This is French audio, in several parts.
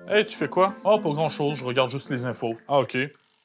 Hey, tu fais quoi? Ah, pas grand-chose, je regarde juste les infos. Ah, ok.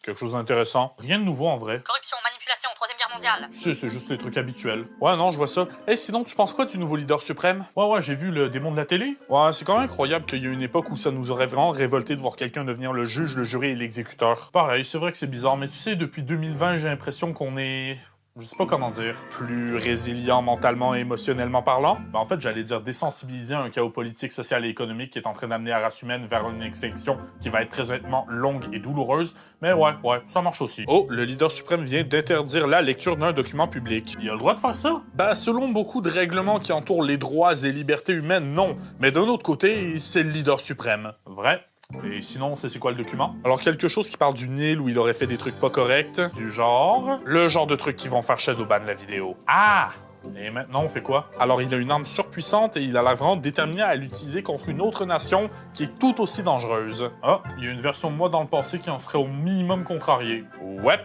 Quelque chose d'intéressant. Rien de nouveau en vrai. Corruption, manipulation, Troisième Guerre mondiale. C'est juste les trucs habituels. Ouais, non, je vois ça. Hey, sinon, tu penses quoi du nouveau leader suprême? Ouais, j'ai vu le démon de la télé. Ouais, c'est quand même incroyable qu'il y ait une époque où ça nous aurait vraiment révolté de voir quelqu'un devenir le juge, le jury et l'exécuteur. Pareil, c'est vrai que c'est bizarre, mais tu sais, depuis 2020, j'ai l'impression qu'on est... Je sais pas comment dire. Plus résilient mentalement et émotionnellement parlant? En fait, j'allais dire désensibiliser un chaos politique, social et économique qui est en train d'amener la race humaine vers une extinction qui va être très honnêtement longue et douloureuse. Mais ouais, ça marche aussi. Oh, le leader suprême vient d'interdire la lecture d'un document public. Il a le droit de faire ça? Ben, selon beaucoup de règlements qui entourent les droits et libertés humaines, non. Mais d'un autre côté, c'est le leader suprême. Vrai? Et sinon, c'est quoi le document? Alors, quelque chose qui parle du Nil où il aurait fait des trucs pas corrects. Du genre? Le genre de trucs qui vont faire shadowban la vidéo. Ah! Et maintenant, on fait quoi? Alors, il a une arme surpuissante et il a l'air vraiment déterminé à l'utiliser contre une autre nation qui est tout aussi dangereuse. Ah, il y a une version de moi dans le passé qui en serait au minimum contrariée. Ouais.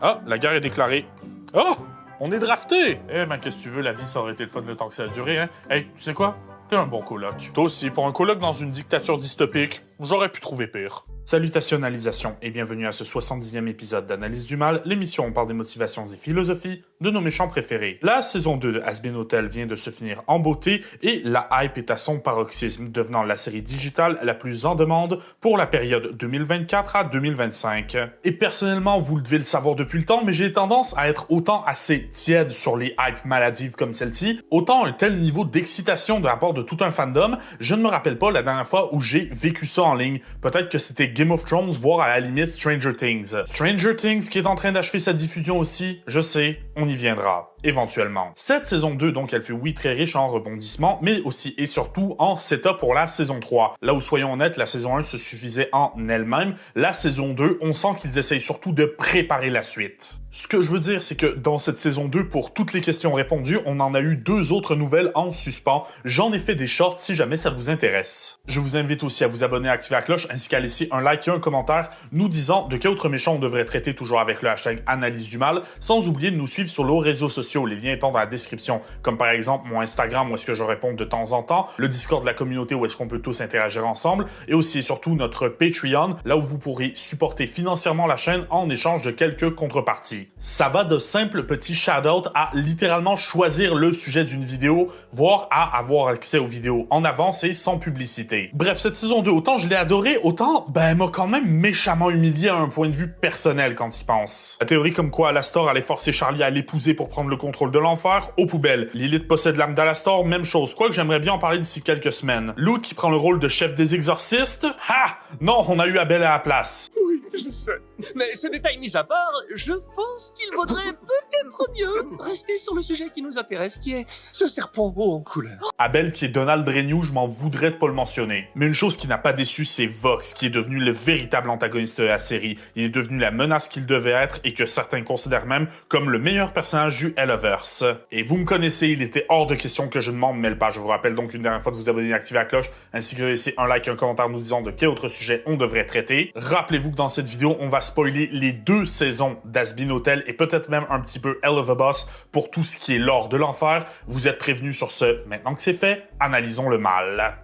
Ah, la guerre est déclarée. Oh! On est drafté! Eh ben, qu'est-ce que tu veux, la vie, ça aurait été le fun le temps que ça a duré, hein? Hey, tu sais quoi? T'es un bon coloc. Toi aussi, pour un coloc dans une dictature dystopique, j'aurais pu trouver pire. Salutationalisation et bienvenue à ce 70e épisode d'Analyse du Mal, l'émission où on parle des motivations et philosophies de nos méchants préférés. La saison 2 de Has-Been Hotel vient de se finir en beauté et la hype est à son paroxysme, devenant la série digitale la plus en demande pour la période 2024 à 2025. Et personnellement, vous devez le savoir depuis le temps, mais j'ai tendance à être autant assez tiède sur les hypes maladives comme celle-ci, autant un tel niveau d'excitation de la part de tout un fandom, je ne me rappelle pas la dernière fois où j'ai vécu ça en ligne. Peut-être que c'était Game of Thrones, voire à la limite Stranger Things. Stranger Things qui est en train d'achever sa diffusion aussi, je sais, on y viendra. Éventuellement. Cette saison 2, donc, elle fait oui très riche en rebondissements, mais aussi et surtout en setup pour la saison 3. Là où, soyons honnêtes, la saison 1 se suffisait en elle-même. La saison 2, on sent qu'ils essayent surtout de préparer la suite. Ce que je veux dire, c'est que dans cette saison 2, pour toutes les questions répondues, on en a eu 2 autres nouvelles en suspens. J'en ai fait des shorts si jamais ça vous intéresse. Je vous invite aussi à vous abonner, à activer la cloche, ainsi qu'à laisser un like et un commentaire nous disant de quel autre méchant on devrait traiter, toujours avec le hashtag Analyse du Mal, sans oublier de nous suivre sur nos réseaux sociaux. Les liens étant dans la description, comme par exemple mon Instagram où est-ce que je réponds de temps en temps, le Discord de la communauté où est-ce qu'on peut tous interagir ensemble, et aussi et surtout notre Patreon, là où vous pourrez supporter financièrement la chaîne en échange de quelques contreparties. Ça va de simples petits shout-outs à littéralement choisir le sujet d'une vidéo, voire à avoir accès aux vidéos en avance et sans publicité. Bref, cette saison 2, autant je l'ai adorée, autant, elle m'a quand même méchamment humilié à un point de vue personnel quand il pense. La théorie comme quoi Alastor allait forcer Charlie à l'épouser pour prendre le contrôle de l'enfer, aux poubelles. Lilith possède l'âme d'Alastor, même chose. Quoique j'aimerais bien en parler d'ici quelques semaines. Luke qui prend le rôle de chef des exorcistes. Ha! Non, on a eu Abel à la place. Oui, je sais. Mais ce détail mis à part, je pense qu'il vaudrait peut-être mieux rester sur le sujet qui nous intéresse, qui est ce serpent haut en couleur. Abel qui est Donald Renew, je m'en voudrais de pas le mentionner. Mais une chose qui n'a pas déçu, c'est Vox, qui est devenu le véritable antagoniste de la série. Il est devenu la menace qu'il devait être et que certains considèrent même comme le meilleur personnage du Helloverse. Et vous me connaissez, il était hors de question que je ne m'en mêle pas. Je vous rappelle donc une dernière fois de vous abonner et d'activer la cloche, ainsi que de laisser un like et un commentaire nous disant de quel autre sujet on devrait traiter. Rappelez-vous que dans cette vidéo, on va spoiler les 2 saisons d'Has-Been Hotel et peut-être même un petit peu Hell of a Boss pour tout ce qui est lore de l'enfer. Vous êtes prévenus sur ce. Maintenant que c'est fait, analysons le mal.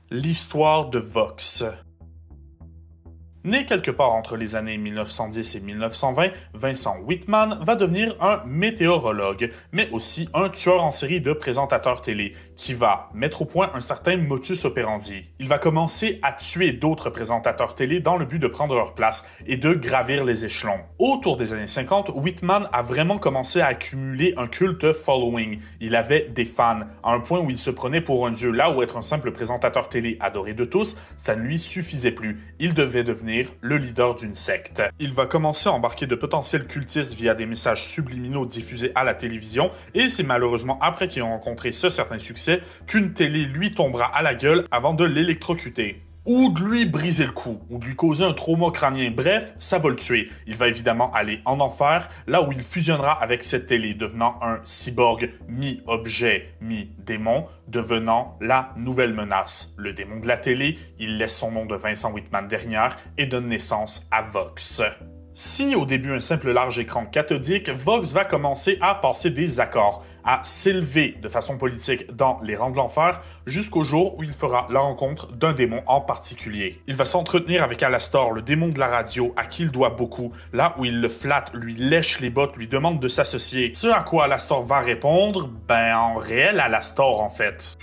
L'histoire de Vox. Né quelque part entre les années 1910 et 1920, Vincent Whitman va devenir un météorologue, mais aussi un tueur en série de présentateurs télé, qui va mettre au point un certain modus operandi. Il va commencer à tuer d'autres présentateurs télé dans le but de prendre leur place et de gravir les échelons. Autour des années 50, Whitman a vraiment commencé à accumuler un culte following. Il avait des fans, à un point où il se prenait pour un dieu, là où être un simple présentateur télé adoré de tous, ça ne lui suffisait plus. Il devait devenir le leader d'une secte. Il va commencer à embarquer de potentiels cultistes via des messages subliminaux diffusés à la télévision, et c'est malheureusement après qu'ils ont rencontré ce certain succès qu'une télé lui tombera à la gueule avant de l'électrocuter. Ou de lui briser le cou, ou de lui causer un trauma crânien. Bref, ça va le tuer. Il va évidemment aller en enfer, là où il fusionnera avec cette télé, devenant un cyborg mi-objet, mi-démon, devenant la nouvelle menace. Le démon de la télé, il laisse son nom de Vincent Whitman derrière et donne naissance à Vox. Si au début un simple large écran cathodique, Vox va commencer à passer des accords, à s'élever de façon politique dans les rangs de l'enfer, jusqu'au jour où il fera la rencontre d'un démon en particulier. Il va s'entretenir avec Alastor, le démon de la radio, à qui il doit beaucoup, là où il le flatte, lui lèche les bottes, lui demande de s'associer. Ce à quoi Alastor va répondre, en réel Alastor en fait.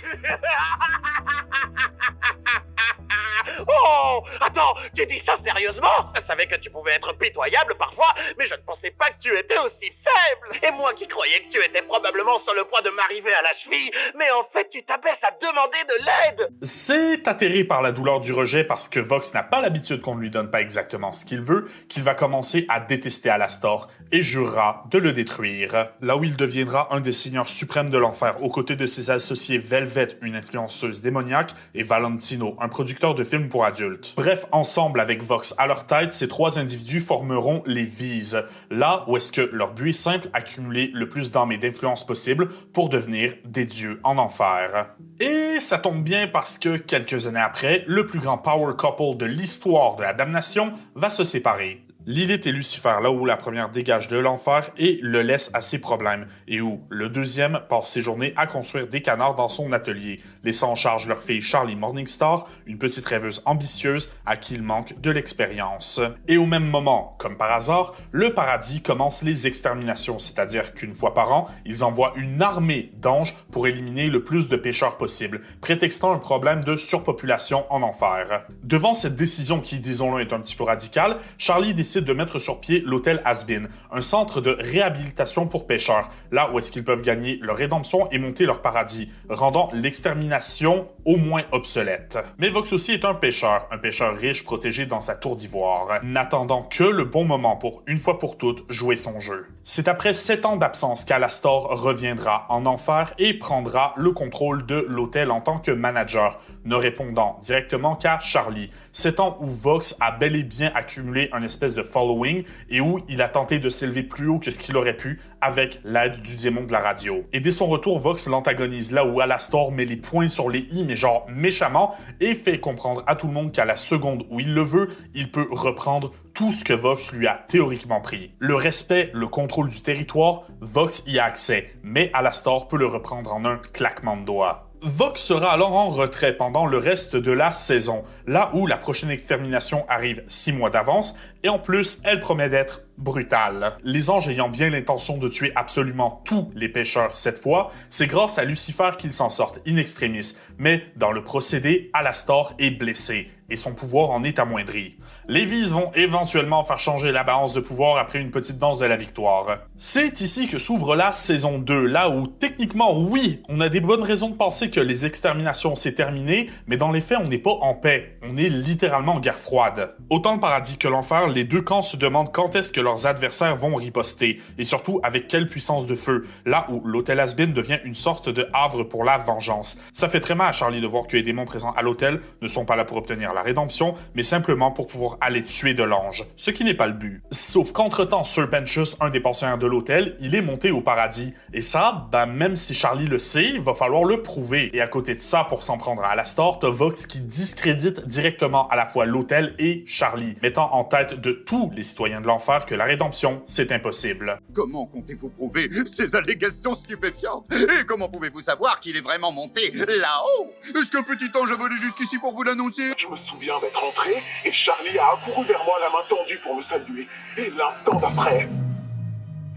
Oh! Attends, tu dis ça sérieusement? Je savais que tu pouvais être pitoyable parfois, mais je ne pensais pas que tu étais aussi faible. Et moi qui croyais que tu étais probablement sur le point de m'arriver à la cheville, mais en fait tu t'abaisses à demander de l'aide! C'est atterré par la douleur du rejet parce que Vox n'a pas l'habitude qu'on ne lui donne pas exactement ce qu'il veut, qu'il va commencer à détester Alastor et jurera de le détruire. Là où il deviendra un des seigneurs suprêmes de l'enfer aux côtés de ses associés Velvet, une influenceuse démoniaque, et Valentino, un producteur de films pour adultes. Bref, ensemble avec Vox à leur tête, ces trois individus formeront les V's, là où est-ce que leur but est simple, accumuler le plus d'âmes et d'influence possible pour devenir des dieux en enfer. Et ça tombe bien parce que quelques années après, le plus grand power couple de l'histoire de la damnation va se séparer. Lilith et Lucifer, là où la première dégage de l'enfer et le laisse à ses problèmes, et où le deuxième passe ses journées à construire des canards dans son atelier, laissant en charge leur fille Charlie Morningstar, une petite rêveuse ambitieuse à qui il manque de l'expérience. Et au même moment, comme par hasard, le paradis commence les exterminations, c'est-à-dire qu'une fois par an, ils envoient une armée d'anges pour éliminer le plus de pécheurs possible, prétextant un problème de surpopulation en enfer. Devant cette décision qui, disons-le, est un petit peu radicale, Charlie décide de mettre sur pied l'hôtel Has-Been, un centre de réhabilitation pour pêcheurs, là où est-ce qu'ils peuvent gagner leur rédemption et monter leur paradis, rendant l'extermination au moins obsolète. Mais Vox aussi est un pêcheur riche protégé dans sa tour d'ivoire, n'attendant que le bon moment pour, une fois pour toutes, jouer son jeu. C'est après 7 ans d'absence qu'Alastor reviendra en enfer et prendra le contrôle de l'hôtel en tant que manager, ne répondant directement qu'à Charlie. 7 ans où Vox a bel et bien accumulé un espèce de following et où il a tenté de s'élever plus haut que ce qu'il aurait pu avec l'aide du démon de la radio. Et dès son retour, Vox l'antagonise là où Alastor met les points sur les i, mais genre méchamment, et fait comprendre à tout le monde qu'à la seconde où il le veut, il peut reprendre tout ce que Vox lui a théoriquement pris. Le respect, le contrôle du territoire, Vox y a accès, mais Alastor peut le reprendre en un claquement de doigts. Vox sera alors en retrait pendant le reste de la saison, là où la prochaine extermination arrive 6 mois d'avance, et en plus, elle promet d'être brutale. Les anges ayant bien l'intention de tuer absolument tous les pécheurs cette fois, c'est grâce à Lucifer qu'ils s'en sortent in extremis, mais dans le procédé, Alastor est blessé, et son pouvoir en est amoindri. Les V's vont éventuellement faire changer la balance de pouvoir après une petite danse de la victoire. C'est ici que s'ouvre la saison 2, là où techniquement, oui, on a des bonnes raisons de penser que les exterminations c'est terminé, mais dans les faits, on n'est pas en paix. On est littéralement en guerre froide. Autant le paradis que l'enfer, les deux camps se demandent quand est-ce que leurs adversaires vont riposter, et surtout avec quelle puissance de feu, là où l'hôtel Has-Been devient une sorte de havre pour la vengeance. Ça fait très mal à Charlie de voir que les démons présents à l'hôtel ne sont pas là pour obtenir la rédemption, mais simplement pour pouvoir aller tuer de l'ange, ce qui n'est pas le but. Sauf qu'entre-temps, Serpentius, un des pensionnaires de l'hôtel, il est monté au paradis, et ça, même si Charlie le sait, il va falloir le prouver. Et à côté de ça, pour s'en prendre à Alastor, t'as Vox qui discrédite directement à la fois l'hôtel et Charlie, mettant en tête de tous les citoyens de l'enfer que la rédemption, c'est impossible. Comment comptez-vous prouver ces allégations stupéfiantes? Et comment pouvez-vous savoir qu'il est vraiment monté là-haut? Est-ce qu'un petit ange a volé jusqu'ici pour vous l'annoncer? Je me souviens d'être entré et Charlie a accouru vers moi la main tendue pour me saluer. Et l'instant d'après,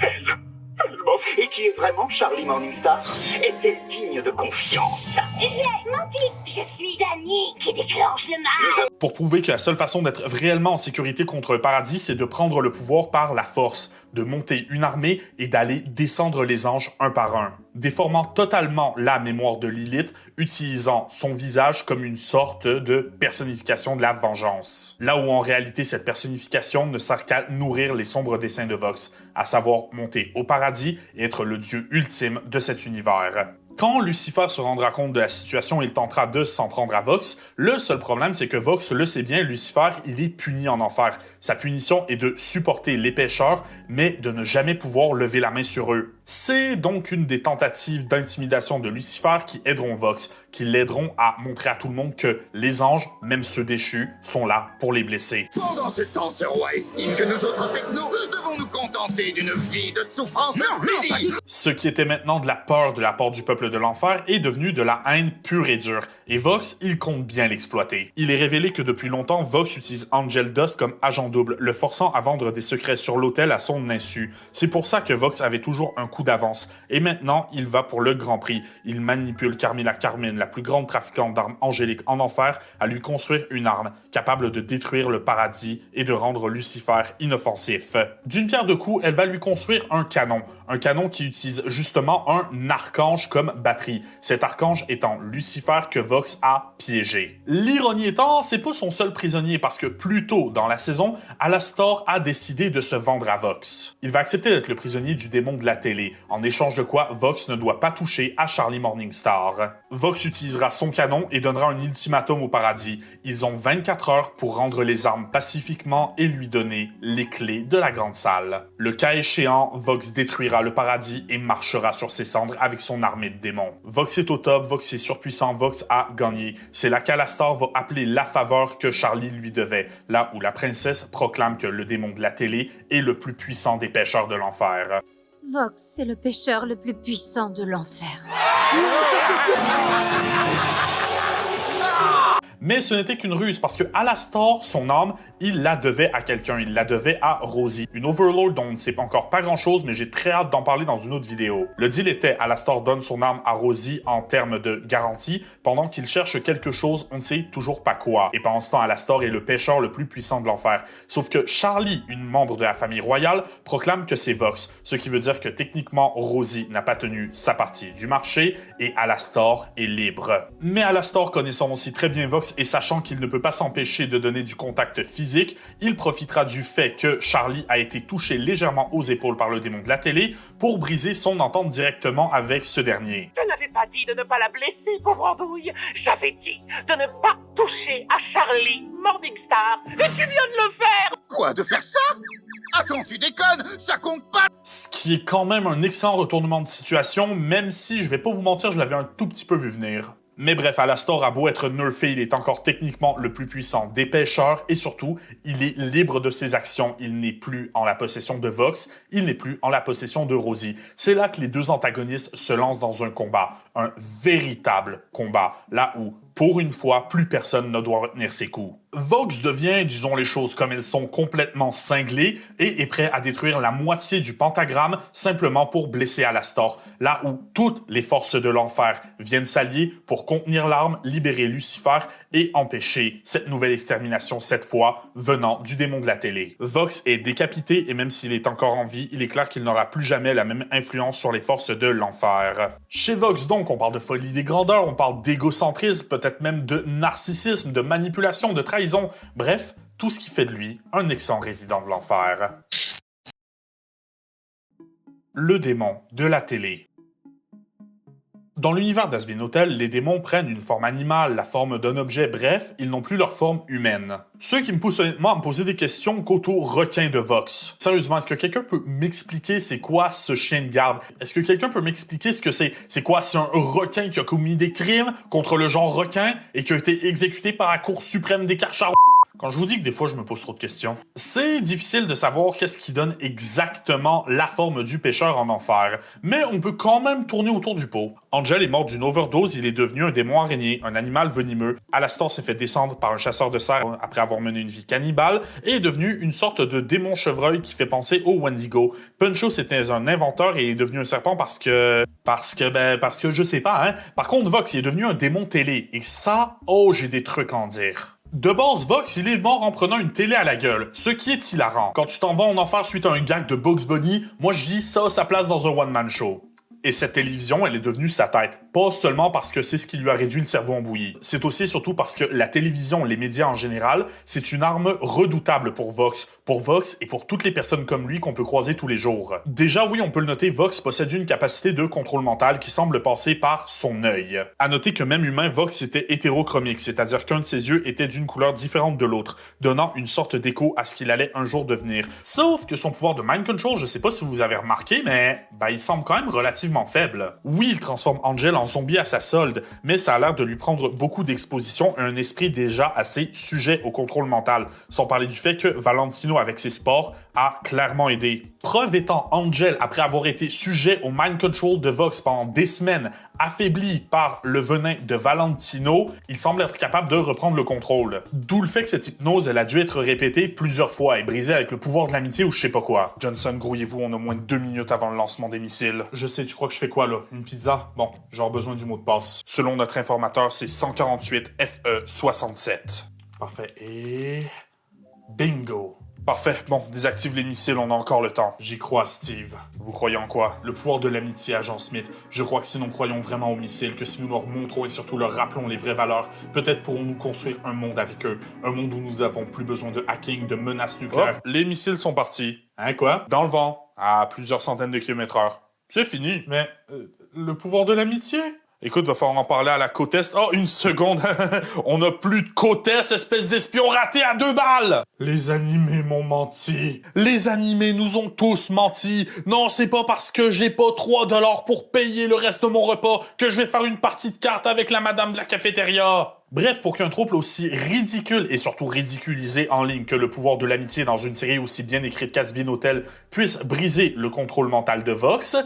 elle m'a fait... Et qui est vraiment Charlie Morningstar? Est-elle digne de confiance? J'ai menti. Je suis Danny qui déclenche le mal. Pour prouver que la seule façon d'être réellement en sécurité contre le paradis, c'est de prendre le pouvoir par la force, de monter une armée et d'aller descendre les anges un par un, déformant totalement la mémoire de Lilith, utilisant son visage comme une sorte de personnification de la vengeance. Là où en réalité cette personnification ne sert qu'à nourrir les sombres desseins de Vox, à savoir monter au paradis et être le dieu ultime de cet univers. Quand Lucifer se rendra compte de la situation, il tentera de s'en prendre à Vox. Le seul problème, c'est que Vox le sait bien, Lucifer, il est puni en enfer. Sa punition est de supporter les pécheurs, mais de ne jamais pouvoir lever la main sur eux. C'est donc une des tentatives d'intimidation de Lucifer qui aideront Vox, qui l'aideront à montrer à tout le monde que les anges, même ceux déchus, sont là pour les blesser. Pendant ce temps, ce roi estime que nous autres technos devons nous contenter d'une vie de souffrance infinie. Ce qui était maintenant de la peur de la part du peuple de l'enfer est devenu de la haine pure et dure. Et Vox, il compte bien l'exploiter. Il est révélé que depuis longtemps, Vox utilise Angel Dust comme agent double, le forçant à vendre des secrets sur l'autel à son insu. C'est pour ça que Vox avait toujours un coup d'avance. Et maintenant, il va pour le grand prix. Il manipule Carmilla Carmine, la plus grande trafiquante d'armes angéliques en enfer, à lui construire une arme capable de détruire le paradis et de rendre Lucifer inoffensif. D'une pierre deux coups, elle va lui construire un canon qui utilise justement un archange comme batterie. Cet archange étant Lucifer que Vox a piégé. L'ironie étant, c'est pas son seul prisonnier parce que plus tôt dans la saison, Alastor a décidé de se vendre à Vox. Il va accepter d'être le prisonnier du démon de la télé, en échange de quoi Vox ne doit pas toucher à Charlie Morningstar. Vox utilisera son canon et donnera un ultimatum au paradis. Ils ont 24 heures pour rendre les armes pacifiquement et lui donner les clés de la grande salle. Le cas échéant, Vox détruira le paradis et marchera sur ses cendres avec son armée de démons. Vox est au top, Vox est surpuissant, Vox a gagné. C'est là qu'Alastor va appeler la faveur que Charlie lui devait, là où la princesse proclame que le démon de la télé est le plus puissant des pêcheurs de l'enfer. Vox est le pêcheur le plus puissant de l'enfer. Mais ce n'était qu'une ruse, parce que Alastor, son âme, il la devait à quelqu'un, il la devait à Rosie, une Overlord dont on ne sait encore pas grand-chose, mais j'ai très hâte d'en parler dans une autre vidéo. Le deal était, Alastor donne son âme à Rosie en termes de garantie, pendant qu'il cherche quelque chose, on ne sait toujours pas quoi. Et pendant ce temps, Alastor est le pêcheur le plus puissant de l'enfer. Sauf que Charlie, une membre de la famille royale, proclame que c'est Vox, ce qui veut dire que techniquement, Rosie n'a pas tenu sa partie du marché, et Alastor est libre. Mais Alastor, connaissant aussi très bien Vox, et sachant qu'il ne peut pas s'empêcher de donner du contact physique, il profitera du fait que Charlie a été touché légèrement aux épaules par le démon de la télé pour briser son entente directement avec ce dernier. Je n'avais pas dit de ne pas la blesser, pauvre andouille. J'avais dit de ne pas toucher à Charlie Morningstar. Et tu viens de le faire! Quoi, de faire ça? Attends, tu déconnes, ça compte pas! Ce qui est quand même un excellent retournement de situation, même si, je vais pas vous mentir, je l'avais un tout petit peu vu venir. Mais bref, Alastor a beau être nerfé, il est encore techniquement le plus puissant des pêcheurs et surtout, il est libre de ses actions. Il n'est plus en la possession de Vox, il n'est plus en la possession de Rosie. C'est là que les deux antagonistes se lancent dans un combat, un véritable combat, là où, pour une fois, plus personne ne doit retenir ses coups. Vox devient, disons les choses comme elles sont, complètement cinglé et est prêt à détruire la moitié du pentagramme simplement pour blesser Alastor, là où toutes les forces de l'enfer viennent s'allier pour contenir l'arme, libérer Lucifer et empêcher cette nouvelle extermination, cette fois venant du démon de la télé. Vox est décapité et même s'il est encore en vie, il est clair qu'il n'aura plus jamais la même influence sur les forces de l'enfer. Chez Vox donc, on parle de folie des grandeurs, on parle d'égocentrisme, peut-être même de narcissisme, de manipulation, de trahison, bref, tout ce qui fait de lui un excellent résident de l'enfer. Le démon de la télé. Dans l'univers d'Azbin Hotel, les démons prennent une forme animale, la forme d'un objet, bref, ils n'ont plus leur forme humaine. Ce qui me pousse honnêtement à me poser des questions quant au requin de Vox. Sérieusement, est-ce que quelqu'un peut m'expliquer c'est quoi ce chien de garde? Est-ce que quelqu'un peut m'expliquer ce que c'est? C'est quoi? C'est un requin qui a commis des crimes contre le genre requin et qui a été exécuté par la Cour suprême des Karchar. Quand je vous dis que des fois je me pose trop de questions, c'est difficile de savoir qu'est-ce qui donne exactement la forme du pêcheur en enfer, mais on peut quand même tourner autour du pot. Angel est mort d'une overdose, il est devenu un démon araignée, un animal venimeux. Alastor s'est fait descendre par un chasseur de cerfs après avoir mené une vie cannibale et est devenu une sorte de démon chevreuil qui fait penser au Wendigo. Puncho c'était un inventeur et est devenu un serpent parce que je sais pas, hein. Par contre Vox il est devenu un démon télé et ça, oh j'ai des trucs à en dire. De base, Vox, il est mort en prenant une télé à la gueule, ce qui est hilarant. Quand tu t'en vas en enfer suite à un gag de Bugs Bunny, moi je dis ça a sa place dans un one-man show. Et cette télévision, elle est devenue sa tête. pas seulement parce que c'est ce qui lui a réduit le cerveau en bouillie. C'est aussi et surtout parce que la télévision, les médias en général, c'est une arme redoutable pour Vox et pour toutes les personnes comme lui qu'on peut croiser tous les jours. Déjà, oui, on peut le noter, Vox possède une capacité de contrôle mental qui semble passer par son œil. À noter que même humain, Vox était hétérochromique, c'est-à-dire qu'un de ses yeux était d'une couleur différente de l'autre, donnant une sorte d'écho à ce qu'il allait un jour devenir. Sauf que son pouvoir de mind control, je sais pas si vous avez remarqué, mais il semble quand même relativement faible. Oui, il transforme Angel en zombie à sa solde, mais ça a l'air de lui prendre beaucoup d'exposition et un esprit déjà assez sujet au contrôle mental, sans parler du fait que Valentino, avec ses sports, a clairement aidé. Preuve étant, Angel, après avoir été sujet au mind control de Vox pendant des semaines, affaibli par le venin de Valentino, il semble être capable de reprendre le contrôle. D'où le fait que cette hypnose, elle a dû être répétée plusieurs fois et brisée avec le pouvoir de l'amitié ou je sais pas quoi. Johnson, grouillez-vous, on a moins de 2 minutes avant le lancement des missiles. Je sais, tu crois que je fais quoi là? Une pizza? Bon, j'aurai besoin du mot de passe. Selon notre informateur, c'est 148 FE67. Parfait, et... bingo! Parfait. Bon, désactive les missiles, on a encore le temps. J'y crois, Steve. Vous croyez en quoi? Le pouvoir de l'amitié, agent Smith. Je crois que si nous croyons vraiment aux missiles, que si nous leur montrons et surtout leur rappelons les vraies valeurs, peut-être pourrons-nous construire un monde avec eux. Un monde où nous avons plus besoin de hacking, de menaces nucléaires. Oh, les missiles sont partis. Hein, quoi? Dans le vent, à plusieurs centaines de kilomètres/heure. C'est fini. Mais, le pouvoir de l'amitié? Écoute, va falloir en parler à la côte Est. Oh, une seconde! On n'a plus de côte Est, espèce d'espion raté à 2 balles! Les animés m'ont menti. Les animés nous ont tous menti. Non, c'est pas parce que j'ai pas 3 $ pour payer le reste de mon repas que je vais faire une partie de cartes avec la madame de la cafétéria. Bref, pour qu'un trouble aussi ridicule et surtout ridiculisé en ligne que le pouvoir de l'amitié dans une série aussi bien écrite qu'Has-Been Hotel puisse briser le contrôle mental de Vox,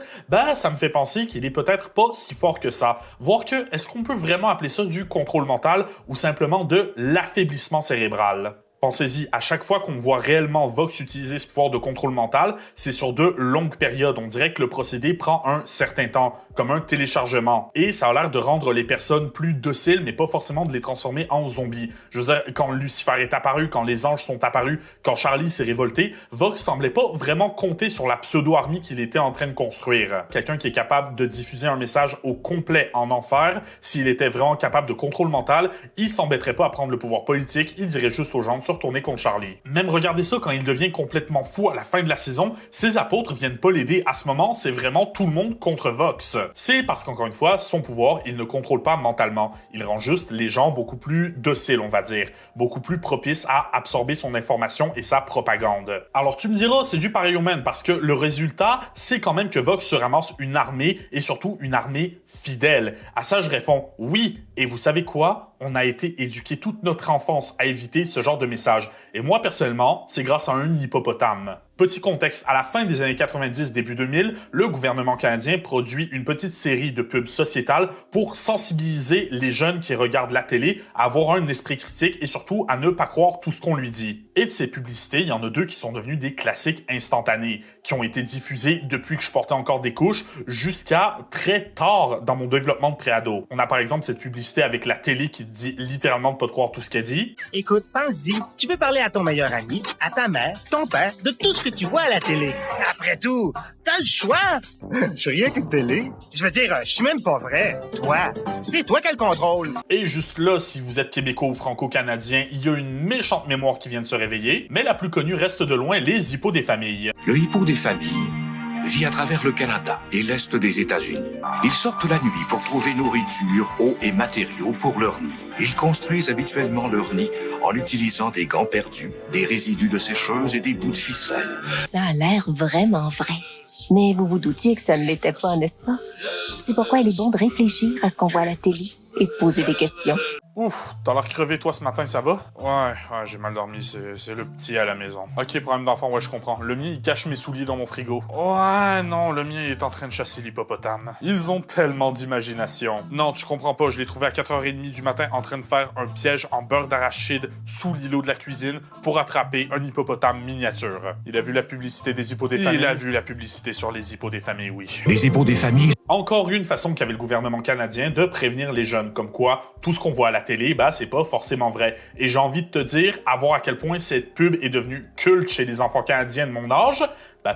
ça me fait penser qu'il est peut-être pas si fort que ça. Voire que, est-ce qu'on peut vraiment appeler ça du contrôle mental ou simplement de l'affaiblissement cérébral? Pensez-y, à chaque fois qu'on voit réellement Vox utiliser ce pouvoir de contrôle mental, c'est sur de longues périodes. On dirait que le procédé prend un certain temps, comme un téléchargement. Et ça a l'air de rendre les personnes plus dociles, mais pas forcément de les transformer en zombies. Je veux dire, quand Lucifer est apparu, quand les anges sont apparus, quand Charlie s'est révolté, Vox semblait pas vraiment compter sur la pseudo-armée qu'il était en train de construire. Quelqu'un qui est capable de diffuser un message au complet en enfer, s'il était vraiment capable de contrôle mental, il s'embêterait pas à prendre le pouvoir politique, il dirait juste aux gens de retourner contre Charlie. Même regardez ça, quand il devient complètement fou à la fin de la saison, ses apôtres viennent pas l'aider. À ce moment, c'est vraiment tout le monde contre Vox. C'est parce qu'encore une fois, son pouvoir, il ne contrôle pas mentalement. Il rend juste les gens beaucoup plus dociles, on va dire. Beaucoup plus propices à absorber son information et sa propagande. Alors tu me diras, c'est du pareil au même, parce que le résultat, c'est quand même que Vox se ramasse une armée, et surtout une armée fidèle. À ça, je réponds oui. Et vous savez quoi? On a été éduqués toute notre enfance à éviter ce genre de message. Et moi, personnellement, c'est grâce à un hippopotame. Petit contexte, à la fin des années 90, début 2000, le gouvernement canadien produit une petite série de pubs sociétales pour sensibiliser les jeunes qui regardent la télé à avoir un esprit critique et surtout à ne pas croire tout ce qu'on lui dit. Et de ces publicités, il y en a 2 qui sont devenues des classiques instantanés, qui ont été diffusés depuis que je portais encore des couches jusqu'à très tard dans mon développement de préado. On a par exemple cette publicité avec la télé qui te dit littéralement de pas te croire tout ce qu'elle dit. Écoute, pense-y, tu peux parler à ton meilleur ami, à ta mère, ton père, de tout ce que tu vois à la télé. Après tout, t'as le choix. Je suis rien qu'une télé. Je veux dire, je suis même pas vrai. Toi, c'est toi qui as le contrôle. Et juste là, si vous êtes québécois ou franco-canadien, il y a une méchante mémoire qui vient de se réveiller, mais la plus connue reste de loin les hippos des familles. Le hippo des familles vit à travers le Canada et l'Est des États-Unis. Ils sortent la nuit pour trouver nourriture, eau et matériaux pour leur nid. Ils construisent habituellement leur nid en utilisant des gants perdus, des résidus de sécheuse et des bouts de ficelle. Ça a l'air vraiment vrai. Mais vous vous doutiez que ça ne l'était pas, n'est-ce pas? C'est pourquoi il est bon de réfléchir à ce qu'on voit à la télé et de poser des questions. Ouf, t'as l'air crevé toi ce matin, ça va? Ouais, j'ai mal dormi, c'est le petit à la maison. Ok, problème d'enfant, ouais, je comprends. Le mien, il cache mes souliers dans mon frigo. Ouais, non, le mien, il est en train de chasser l'hippopotame. Ils ont tellement d'imagination. Non, tu comprends pas, je l'ai trouvé à 4h30 du matin en train de faire un piège en beurre d'arachide sous l'îlot de la cuisine pour attraper un hippopotame miniature. Il a vu la publicité des hippos des familles. Il a vu la publicité sur les hippos des familles, oui. Les hippos des familles. Encore une façon qu'avait le gouvernement canadien de prévenir les jeunes, comme quoi tout ce qu'on voit à la télé, c'est pas forcément vrai. Et j'ai envie de te dire, à voir à quel point cette pub est devenue culte chez les enfants canadiens de mon âge,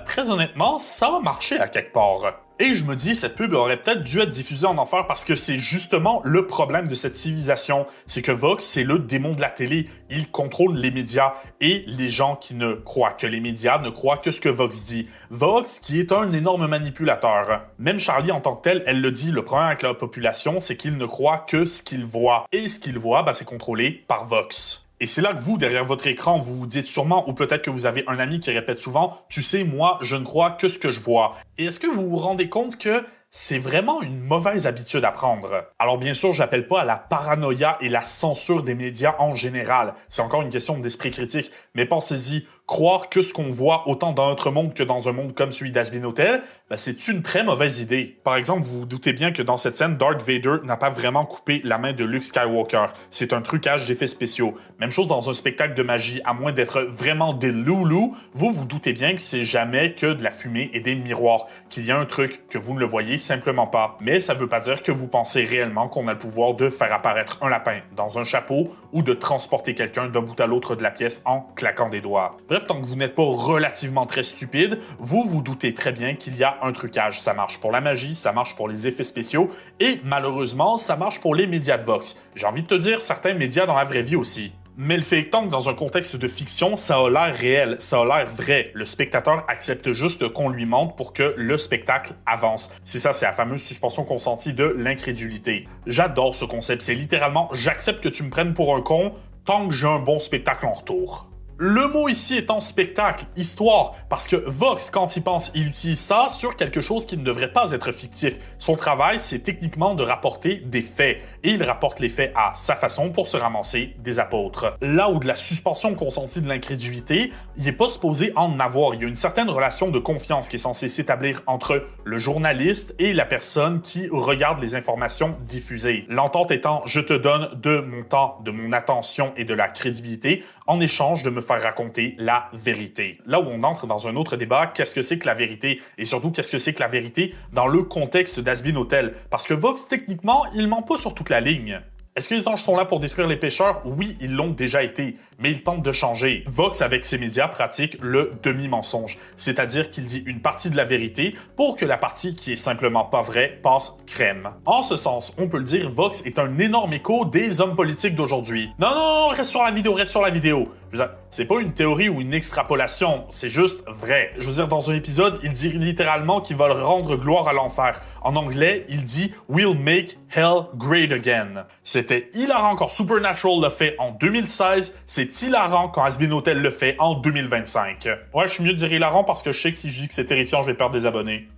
très honnêtement, ça a marché à quelque part. Et je me dis, cette pub aurait peut-être dû être diffusée en enfer parce que c'est justement le problème de cette civilisation. C'est que Vox, c'est le démon de la télé. Il contrôle les médias et les gens qui ne croient que les médias ne croient que ce que Vox dit. Vox, qui est un énorme manipulateur. Même Charlie en tant que tel, elle le dit, le problème avec la population, c'est qu'il ne croit que ce qu'il voit. Et ce qu'il voit, c'est contrôlé par Vox. Et c'est là que vous, derrière votre écran, vous vous dites sûrement, ou peut-être que vous avez un ami qui répète souvent, « Tu sais, moi, je ne crois que ce que je vois. » Et est-ce que vous vous rendez compte que c'est vraiment une mauvaise habitude à prendre? Alors bien sûr, j'appelle pas à la paranoïa et la censure des médias en général. C'est encore une question d'esprit critique. Mais pensez-y, croire que ce qu'on voit autant dans notre monde que dans un monde comme celui d'Azbin Hotel, c'est une très mauvaise idée. Par exemple, vous vous doutez bien que dans cette scène, Darth Vader n'a pas vraiment coupé la main de Luke Skywalker. C'est un trucage d'effets spéciaux. Même chose dans un spectacle de magie, à moins d'être vraiment des loulous, vous vous doutez bien que c'est jamais que de la fumée et des miroirs, qu'il y a un truc que vous ne le voyez simplement pas. Mais ça veut pas dire que vous pensez réellement qu'on a le pouvoir de faire apparaître un lapin dans un chapeau ou de transporter quelqu'un d'un bout à l'autre de la pièce en claquant des doigts. Bref, tant que vous n'êtes pas relativement très stupide, vous vous doutez très bien qu'il y a un trucage. Ça marche pour la magie, ça marche pour les effets spéciaux et malheureusement, ça marche pour les médias de Vox. J'ai envie de te dire, certains médias dans la vraie vie aussi. Mais le fait étant que dans un contexte de fiction, ça a l'air réel, ça a l'air vrai. Le spectateur accepte juste qu'on lui montre pour que le spectacle avance. C'est ça, c'est la fameuse suspension consentie de l'incrédulité. J'adore ce concept, c'est littéralement « j'accepte que tu me prennes pour un con tant que j'ai un bon spectacle en retour ». Le mot ici étant spectacle, histoire, parce que Vox, quand il pense, il utilise ça sur quelque chose qui ne devrait pas être fictif. Son travail, c'est techniquement de rapporter des faits, et il rapporte les faits à sa façon pour se ramasser des apôtres. Là où de la suspension consentie de l'incrédulité, il n'est pas supposé en avoir. Il y a une certaine relation de confiance qui est censée s'établir entre le journaliste et la personne qui regarde les informations diffusées. L'entente étant, je te donne de mon temps, de mon attention et de la crédibilité, en échange de me faire raconter la vérité. Là où on entre dans un autre débat, qu'est-ce que c'est que la vérité? Et surtout, qu'est-ce que c'est que la vérité dans le contexte d'Azbin Hotel? Parce que Vox, techniquement, il ment pas sur toute la ligne. Est-ce que les anges sont là pour détruire les pécheurs? Oui, ils l'ont déjà été, mais ils tentent de changer. Vox, avec ses médias, pratique le demi-mensonge, c'est-à-dire qu'il dit une partie de la vérité pour que la partie qui est simplement pas vraie passe crème. En ce sens, on peut le dire, Vox est un énorme écho des hommes politiques d'aujourd'hui. Non, reste sur la vidéo, reste sur la vidéo. Je veux dire, c'est pas une théorie ou une extrapolation, c'est juste vrai. Je veux dire, dans un épisode, il dit littéralement qu'ils veulent rendre gloire à l'enfer. En anglais, il dit « We'll make hell great again ». C'était hilarant quand Supernatural le fait en 2016, c'est hilarant quand Azbin Hotel le fait en 2025. Ouais, je suis mieux de dire hilarant parce que je sais que si je dis que c'est terrifiant, je vais perdre des abonnés.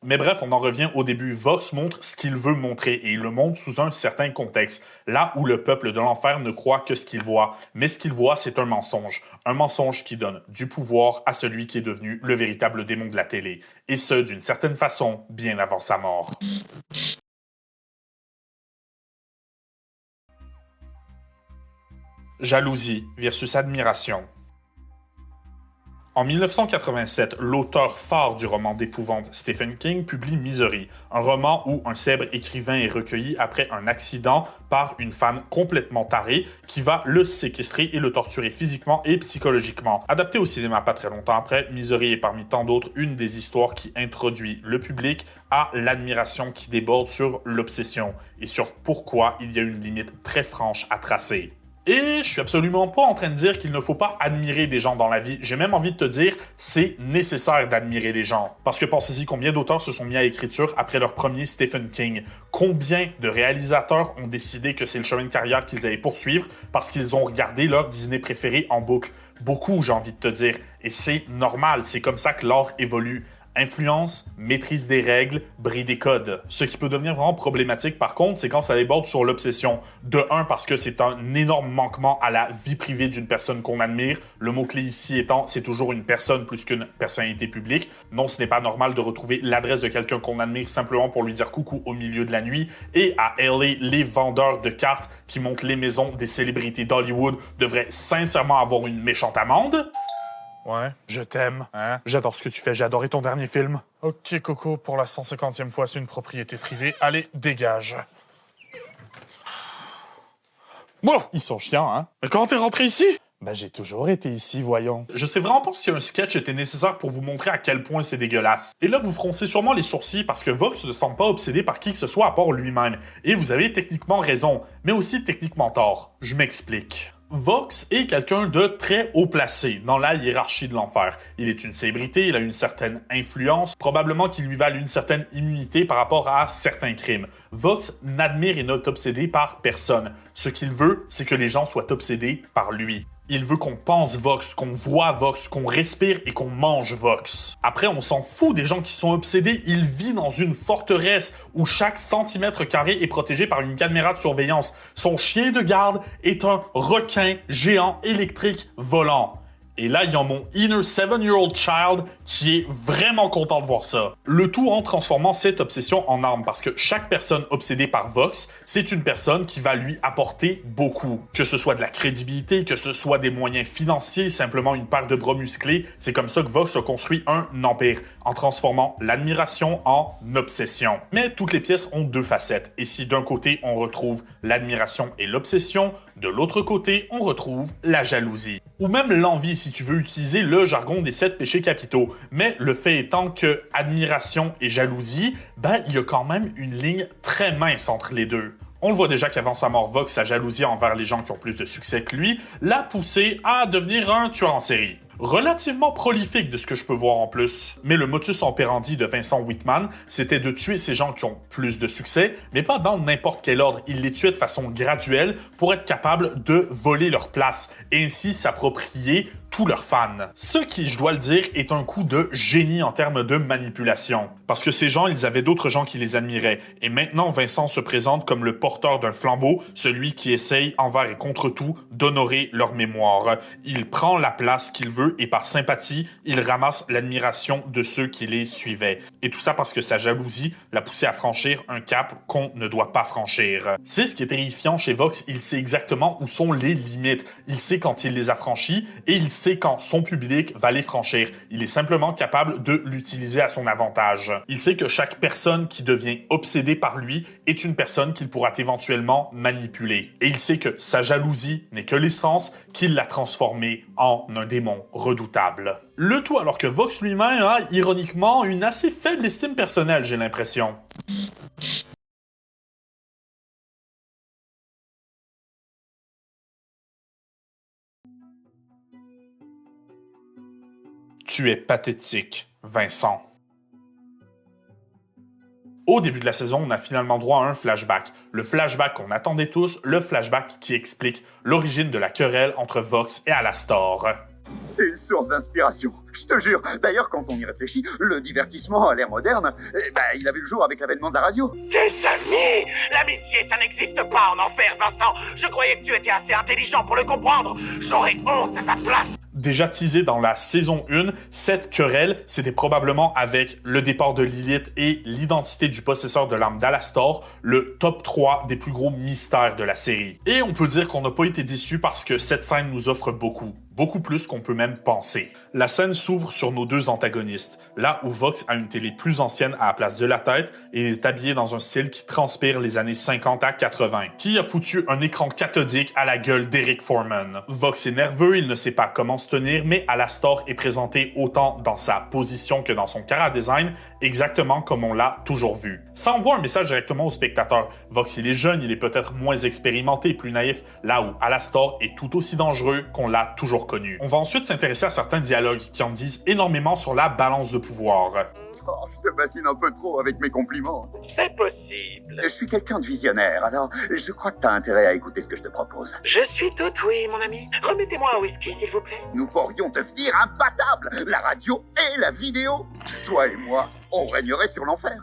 Mais bref, on en revient au début. Vox montre ce qu'il veut montrer et il le montre sous un certain contexte, là où le peuple de l'enfer ne croit que ce qu'il voit. Mais ce qu'il voit, c'est un mensonge. Un mensonge qui donne du pouvoir à celui qui est devenu le véritable démon de la télé. Et ce, d'une certaine façon, bien avant sa mort. Jalousie versus admiration. En 1987, l'auteur phare du roman d'épouvante Stephen King publie Misery, un roman où un célèbre écrivain est recueilli après un accident par une femme complètement tarée qui va le séquestrer et le torturer physiquement et psychologiquement. Adapté au cinéma pas très longtemps après, Misery est parmi tant d'autres une des histoires qui introduit le public à l'admiration qui déborde sur l'obsession et sur pourquoi il y a une limite très franche à tracer. Et je suis absolument pas en train de dire qu'il ne faut pas admirer des gens dans la vie. J'ai même envie de te dire, c'est nécessaire d'admirer les gens. Parce que pensez-y, combien d'auteurs se sont mis à l'écriture après leur premier Stephen King? Combien de réalisateurs ont décidé que c'est le chemin de carrière qu'ils allaient poursuivre parce qu'ils ont regardé leur Disney préféré en boucle? Beaucoup, j'ai envie de te dire. Et c'est normal, c'est comme ça que l'art évolue. Influence, maîtrise des règles, bris des codes. Ce qui peut devenir vraiment problématique par contre, c'est quand ça déborde sur l'obsession. De un, parce que c'est un énorme manquement à la vie privée d'une personne qu'on admire. Le mot-clé ici étant, c'est toujours une personne plus qu'une personnalité publique. Non, ce n'est pas normal de retrouver l'adresse de quelqu'un qu'on admire simplement pour lui dire coucou au milieu de la nuit. Et à LA, les vendeurs de cartes qui montent les maisons des célébrités d'Hollywood devraient sincèrement avoir une méchante amende. Ouais, je t'aime. Hein? J'adore ce que tu fais, j'ai adoré ton dernier film. Ok, Coco, pour la 150e fois, c'est une propriété privée. Allez, dégage. Bon, ils sont chiants, hein? Mais comment t'es rentré ici? Ben, j'ai toujours été ici, voyons. Je sais vraiment pas si un sketch était nécessaire pour vous montrer à quel point c'est dégueulasse. Et là, vous froncez sûrement les sourcils parce que Vox ne semble pas obsédé par qui que ce soit à part lui-même. Et vous avez techniquement raison, mais aussi techniquement tort. Je m'explique. Vox est quelqu'un de très haut placé dans la hiérarchie de l'enfer. Il est une célébrité, il a une certaine influence, probablement qui lui valent une certaine immunité par rapport à certains crimes. Vox n'admire et n'est obsédé par personne. Ce qu'il veut, c'est que les gens soient obsédés par lui. Il veut qu'on pense Vox, qu'on voit Vox, qu'on respire et qu'on mange Vox. Après, on s'en fout des gens qui sont obsédés. Il vit dans une forteresse où chaque centimètre carré est protégé par une caméra de surveillance. Son chien de garde est un requin géant électrique volant. Et là, il y a mon inner 7-year-old child qui est vraiment content de voir ça. Le tout en transformant cette obsession en arme, parce que chaque personne obsédée par Vox, c'est une personne qui va lui apporter beaucoup. Que ce soit de la crédibilité, que ce soit des moyens financiers, simplement une paire de bras musclés, c'est comme ça que Vox a construit un empire, en transformant l'admiration en obsession. Mais toutes les pièces ont deux facettes, et si d'un côté on retrouve l'admiration et l'obsession, de l'autre côté, on retrouve la jalousie. Ou même l'envie, si tu veux utiliser le jargon des 7 péchés capitaux. Mais le fait étant que admiration et jalousie, ben, il y a quand même une ligne très mince entre les deux. On le voit déjà qu'avant sa mort, Vox, sa jalousie envers les gens qui ont plus de succès que lui, l'a poussé à devenir un tueur en série. Relativement prolifique de ce que je peux voir en plus. Mais le modus operandi de Vincent Whitman, c'était de tuer ces gens qui ont plus de succès, mais pas dans n'importe quel ordre. Il les tuait de façon graduelle pour être capable de voler leur place et ainsi s'approprier tous leurs fans. Ce qui, je dois le dire, est un coup de génie en termes de manipulation. Parce que ces gens, ils avaient d'autres gens qui les admiraient. Et maintenant, Vincent se présente comme le porteur d'un flambeau, celui qui essaye, envers et contre tout, d'honorer leur mémoire. Il prend la place qu'il veut et par sympathie, il ramasse l'admiration de ceux qui les suivaient. Et tout ça parce que sa jalousie l'a poussé à franchir un cap qu'on ne doit pas franchir. C'est ce qui est terrifiant chez Vox, il sait exactement où sont les limites. Il sait quand il les a franchies et il sait quand son public va les franchir. Il est simplement capable de l'utiliser à son avantage. Il sait que chaque personne qui devient obsédée par lui est une personne qu'il pourra éventuellement manipuler. Et il sait que sa jalousie n'est que l'essence qu'il l'a transformée en un démon redoutable. Le tout alors que Vox lui-même a, ironiquement, une assez faible estime personnelle, j'ai l'impression. Tu es pathétique, Vincent. Au début de la saison, on a finalement droit à un flashback. Le flashback qu'on attendait tous, le flashback qui explique l'origine de la querelle entre Vox et Alastor. C'est une source d'inspiration, je te jure. D'ailleurs, quand on y réfléchit, le divertissement à l'ère moderne, il a vu le jour avec l'avènement de la radio. Tes amis! L'amitié, ça n'existe pas en enfer, Vincent. Je croyais que tu étais assez intelligent pour le comprendre. J'aurais honte à ta place. Déjà teasé dans la saison 1, cette querelle, c'était probablement avec le départ de Lilith et l'identité du possesseur de l'âme d'Alastor, le top 3 des plus gros mystères de la série. Et on peut dire qu'on n'a pas été déçus parce que cette scène nous offre beaucoup plus qu'on peut même penser. La scène s'ouvre sur nos deux antagonistes, là où Vox a une télé plus ancienne à la place de la tête et est habillé dans un style qui transpire les années 50 à 80, qui a foutu un écran cathodique à la gueule d'Eric Foreman. Vox est nerveux, il ne sait pas comment se tenir, mais Alastor est présenté autant dans sa position que dans son chara-design, exactement comme on l'a toujours vu. Ça envoie un message directement au spectateur. Vox, il est jeune, il est peut-être moins expérimenté, plus naïf, là où Alastor est tout aussi dangereux qu'on l'a toujours connu. On va ensuite s'intéresser à certains dialogues qui en disent énormément sur la balance de pouvoir. Oh, je te bassine un peu trop avec mes compliments. C'est possible. Je suis quelqu'un de visionnaire, alors je crois que t'as intérêt à écouter ce que je te propose. Je suis tout oui, mon ami. Remettez-moi un whisky, s'il vous plaît. Nous pourrions devenir imbattables, la radio et la vidéo. Toi et moi, on régnerait sur l'enfer.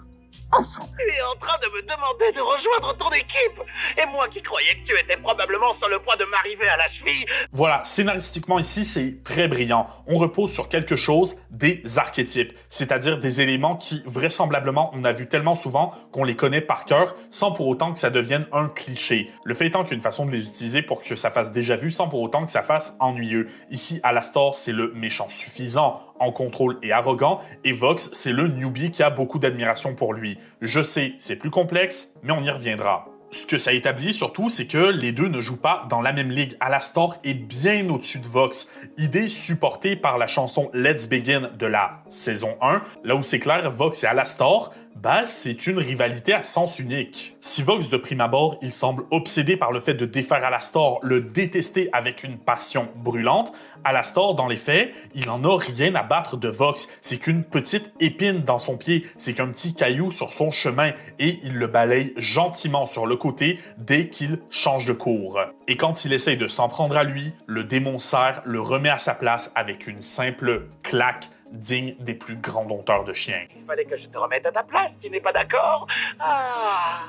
Ensemble. Tu es en train de me demander de rejoindre ton équipe. Et moi qui croyais que tu étais probablement sur le point de m'arriver à la cheville. Voilà, scénaristiquement ici, c'est très brillant. On repose sur quelque chose, des archétypes, c'est-à-dire des éléments qui, vraisemblablement, on a vu tellement souvent qu'on les connaît par cœur, sans pour autant que ça devienne un cliché. Le fait étant qu'il y a une façon de les utiliser pour que ça fasse déjà vu, sans pour autant que ça fasse ennuyeux. Ici, Alastor, c'est le méchant suffisant, en contrôle et arrogant, et Vox, c'est le newbie qui a beaucoup d'admiration pour lui. Je sais, c'est plus complexe, mais on y reviendra. Ce que ça établit surtout, c'est que les deux ne jouent pas dans la même ligue. Alastor est bien au-dessus de Vox. Idée supportée par la chanson Let's Begin de la saison 1, là où c'est clair, Vox et Alastor, c'est une rivalité à sens unique. Si Vox, de prime abord, il semble obsédé par le fait de défaire Alastor, le détester avec une passion brûlante, Alastor, dans les faits, il en a rien à battre de Vox. C'est qu'une petite épine dans son pied, c'est qu'un petit caillou sur son chemin, et il le balaye gentiment sur le côté dès qu'il change de cours. Et quand il essaye de s'en prendre à lui, le démon serre le remet à sa place avec une simple claque digne des plus grands dompteurs de chiens. Il fallait que je te remette à ta place, tu n'es pas d'accord? Ah.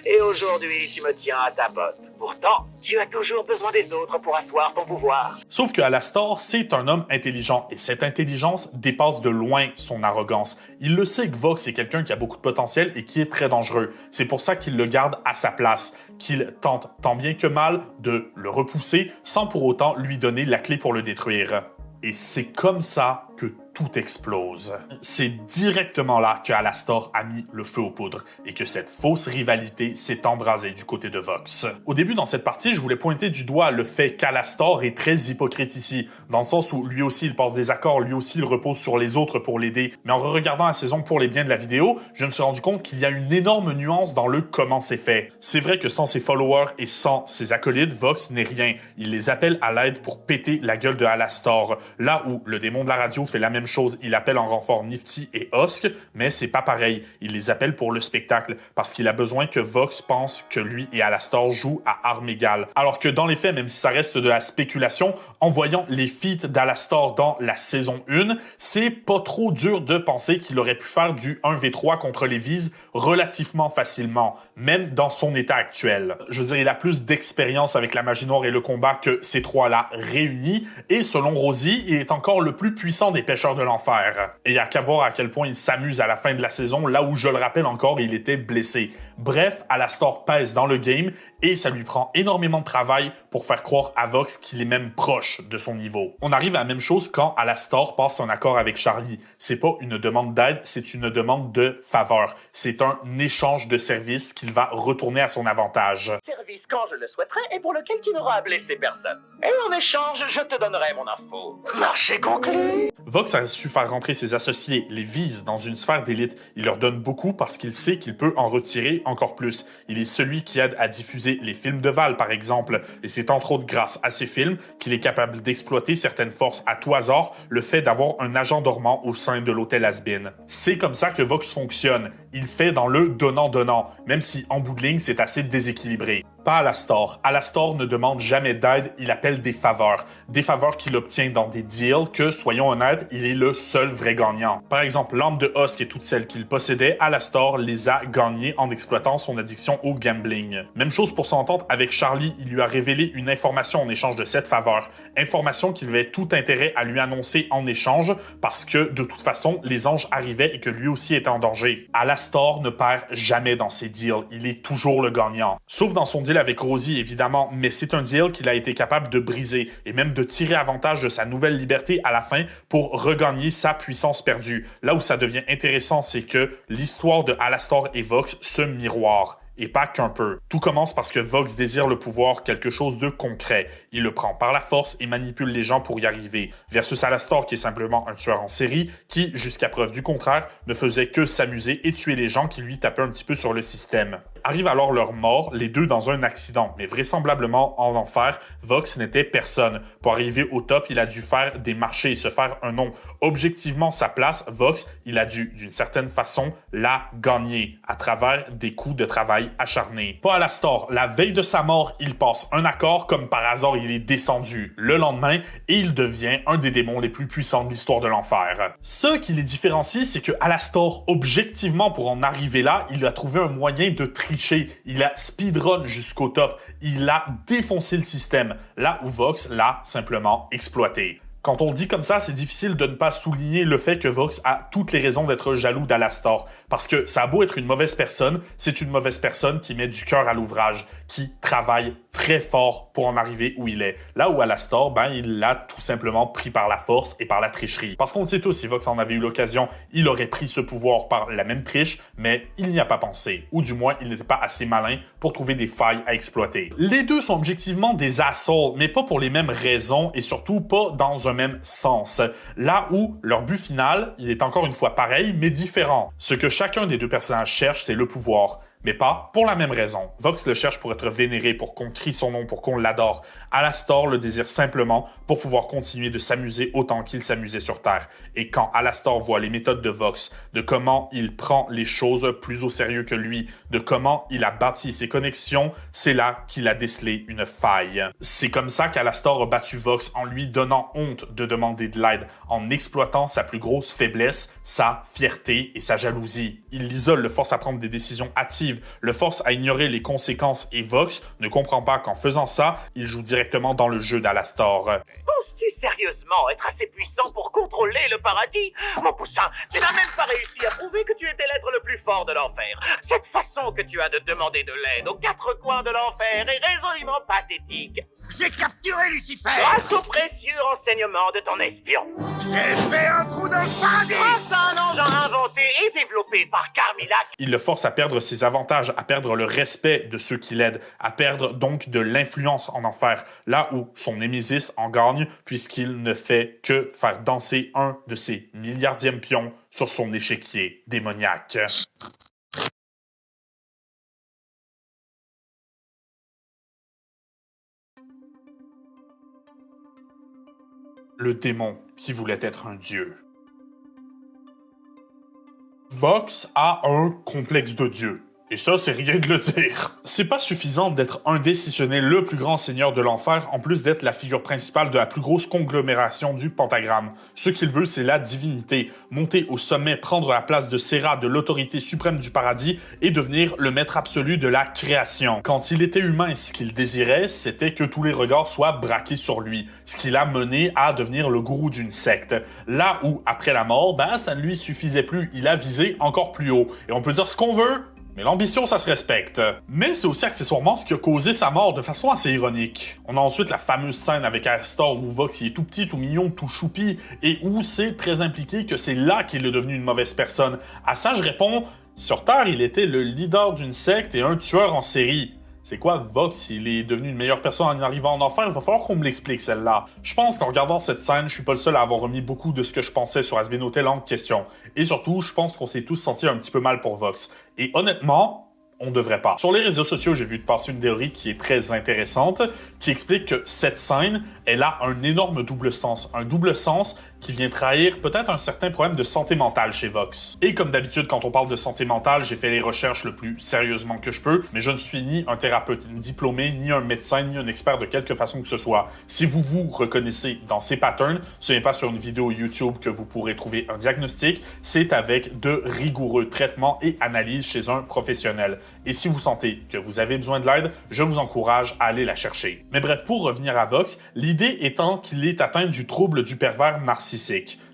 Et aujourd'hui, tu me tiens à ta botte. Pourtant, tu as toujours besoin des autres pour asseoir ton pouvoir. Sauf que Alastor, c'est un homme intelligent, et cette intelligence dépasse de loin son arrogance. Il le sait que Vox est quelqu'un qui a beaucoup de potentiel et qui est très dangereux. C'est pour ça qu'il le garde à sa place, qu'il tente tant bien que mal de le repousser sans pour autant lui donner la clé pour le détruire. Et c'est comme ça que tout explose. C'est directement là que Alastor a mis le feu aux poudres et que cette fausse rivalité s'est embrasée du côté de Vox. Au début, dans cette partie, je voulais pointer du doigt le fait qu'Alastor est très hypocrite ici, dans le sens où lui aussi il passe des accords, lui aussi il repose sur les autres pour l'aider. Mais en regardant la saison pour les biens de la vidéo, je me suis rendu compte qu'il y a une énorme nuance dans le comment c'est fait. C'est vrai que sans ses followers et sans ses acolytes, Vox n'est rien. Il les appelle à l'aide pour péter la gueule de Alastor. Là où le démon de la radio fait la même chose, il appelle en renfort Nifty et Husk, mais c'est pas pareil. Il les appelle pour le spectacle, parce qu'il a besoin que Vox pense que lui et Alastor jouent à armes égales. Alors que dans les faits, même si ça reste de la spéculation, en voyant les feats d'Alastor dans la saison 1, c'est pas trop dur de penser qu'il aurait pu faire du 1v3 contre les Viz relativement facilement, même dans son état actuel. Je veux dire, il a plus d'expérience avec la magie noire et le combat que ces trois-là réunis, et selon Rosie, il est encore le plus puissant des pêcheurs de l'enfer. Et il y a qu'à voir à quel point il s'amuse à la fin de la saison, là où, je le rappelle encore, il était blessé. Bref, Alastor pèse dans le game et ça lui prend énormément de travail pour faire croire à Vox qu'il est même proche de son niveau. On arrive à la même chose quand Alastor passe un accord avec Charlie. C'est pas une demande d'aide, c'est une demande de faveur. C'est un échange de services qu'il va retourner à son avantage. Service quand je le souhaiterai et pour lequel tu n'auras à blesser personne. Et en échange, je te donnerai mon info. Marché conclu. Vox a su faire rentrer ses associés, les Viz, dans une sphère d'élite. Il leur donne beaucoup parce qu'il sait qu'il peut en retirer encore plus. Il est celui qui aide à diffuser les films de Val, par exemple, et c'est entre autres grâce à ces films qu'il est capable d'exploiter certaines forces à tout hasard, le fait d'avoir un agent dormant au sein de l'hôtel Has-Been. C'est comme ça que Vox fonctionne. Il fait dans le donnant-donnant, même si en bout de ligne, c'est assez déséquilibré. Pas Alastor. Alastor ne demande jamais d'aide, il appelle des faveurs. Des faveurs qu'il obtient dans des deals que, soyons honnêtes, il est le seul vrai gagnant. Par exemple, l'âme de Husk et toutes celles qu'il possédait, Alastor les a gagnées en exploitant son addiction au gambling. Même chose pour son entente avec Charlie, il lui a révélé une information en échange de cette faveur. Information qu'il avait tout intérêt à lui annoncer en échange parce que, de toute façon, les anges arrivaient et que lui aussi était en danger. Alastor ne perd jamais dans ses deals, il est toujours le gagnant. Sauf dans son deal avec Rosie, évidemment, mais c'est un deal qu'il a été capable de briser et même de tirer avantage de sa nouvelle liberté à la fin pour regagner sa puissance perdue. Là où ça devient intéressant, c'est que l'histoire de Alastor et Vox se miroire. Et pas qu'un peu. Tout commence parce que Vox désire le pouvoir, quelque chose de concret. Il le prend par la force et manipule les gens pour y arriver. Versus Alastor, qui est simplement un tueur en série, qui, jusqu'à preuve du contraire, ne faisait que s'amuser et tuer les gens qui lui tapaient un petit peu sur le système. Arrive alors leur mort, les deux dans un accident, mais vraisemblablement en enfer, Vox n'était personne. Pour arriver au top, il a dû faire des marchés et se faire un nom. Objectivement, sa place, Vox, il a dû, d'une certaine façon, la gagner à travers des coups de travail acharnés. Pas Alastor, la veille de sa mort, il passe un accord, comme par hasard, il est descendu le lendemain et il devient un des démons les plus puissants de l'histoire de l'enfer. Ce qui les différencie, c'est que Alastor, objectivement, pour en arriver là, il a trouvé un moyen de tricher. Il a speedrun jusqu'au top. Il a défoncé le système. Là où Vox l'a simplement exploité. Quand on le dit comme ça, c'est difficile de ne pas souligner le fait que Vox a toutes les raisons d'être jaloux d'Alastor. Parce que ça a beau être une mauvaise personne, c'est une mauvaise personne qui met du cœur à l'ouvrage, qui travaille très fort pour en arriver où il est. Là où Alastor, il l'a tout simplement pris par la force et par la tricherie. Parce qu'on le sait tous, si Vox en avait eu l'occasion, il aurait pris ce pouvoir par la même triche, mais il n'y a pas pensé. Ou du moins, il n'était pas assez malin pour trouver des failles à exploiter. Les deux sont objectivement des assholes, mais pas pour les mêmes raisons et surtout pas dans un même sens. Là où leur but final, il est encore une fois pareil, mais différent. Ce que chacun des deux personnages cherche, c'est le pouvoir. Mais pas pour la même raison. Vox le cherche pour être vénéré, pour qu'on crie son nom, pour qu'on l'adore. Alastor le désire simplement pour pouvoir continuer de s'amuser autant qu'il s'amusait sur Terre. Et quand Alastor voit les méthodes de Vox, de comment il prend les choses plus au sérieux que lui, de comment il a bâti ses connexions, c'est là qu'il a décelé une faille. C'est comme ça qu'Alastor a battu Vox en lui donnant honte de demander de l'aide, en exploitant sa plus grosse faiblesse, sa fierté et sa jalousie. Il l'isole, le force à prendre des décisions hâtives, le force à ignorer les conséquences et Vox ne comprend pas qu'en faisant ça, il joue directement dans le jeu d'Alastor. Penses-tu sérieusement être assez puissant pour contrôler le paradis? Mon poussin, tu n'as même pas réussi à prouver que tu étais l'être le plus fort de l'enfer. Cette façon que tu as de demander de l'aide aux quatre coins de l'enfer est résolument pathétique. J'ai capturé Lucifer! Grâce aux précieux renseignements de ton espion. J'ai fait un trou dans le paradis! Grâce à un engin inventé et développé par Carmilla. Il le force à perdre ses avantages, à perdre le respect de ceux qui l'aident, à perdre donc de l'influence en enfer, là où son Némésis en gagne puisqu'il ne fait que faire danser un de ses milliardièmes pions sur son échiquier démoniaque. Le démon qui voulait être un dieu. Vox a un complexe de dieu. Et ça, c'est rien de le dire. C'est pas suffisant d'être un des, si ce n'est le plus grand seigneur de l'enfer, en plus d'être la figure principale de la plus grosse conglomération du pentagramme. Ce qu'il veut, c'est la divinité. Monter au sommet, prendre la place de Serra, de l'autorité suprême du paradis, et devenir le maître absolu de la création. Quand il était humain, ce qu'il désirait, c'était que tous les regards soient braqués sur lui. Ce qui l'a mené à devenir le gourou d'une secte. Là où, après la mort, ça ne lui suffisait plus. Il a visé encore plus haut. Et on peut dire ce qu'on veut, mais l'ambition, ça se respecte. Mais c'est aussi accessoirement ce qui a causé sa mort de façon assez ironique. On a ensuite la fameuse scène avec Alastor où Vox il est tout petit, tout mignon, tout choupi, et où c'est très impliqué que c'est là qu'il est devenu une mauvaise personne. À ça, je réponds, sur Terre, il était le leader d'une secte et un tueur en série. C'est quoi Vox, il est devenu une meilleure personne en arrivant en enfer? Il va falloir qu'on me l'explique, celle-là. Je pense qu'en regardant cette scène, je suis pas le seul à avoir remis beaucoup de ce que je pensais sur Has Been Hotel en question. Et surtout, je pense qu'on s'est tous sentis un petit peu mal pour Vox. Et honnêtement, on devrait pas. Sur les réseaux sociaux, j'ai vu passer une théorie qui est très intéressante, qui explique que cette scène, elle a un énorme double sens. Un double sens qui vient trahir peut-être un certain problème de santé mentale chez Vox. Et comme d'habitude, quand on parle de santé mentale, j'ai fait les recherches le plus sérieusement que je peux, mais je ne suis ni un thérapeute diplômé, ni un médecin, ni un expert de quelque façon que ce soit. Si vous vous reconnaissez dans ces patterns, ce n'est pas sur une vidéo YouTube que vous pourrez trouver un diagnostic, c'est avec de rigoureux traitements et analyses chez un professionnel. Et si vous sentez que vous avez besoin de l'aide, je vous encourage à aller la chercher. Mais bref, pour revenir à Vox, l'idée étant qu'il est atteint du trouble du pervers narcissique.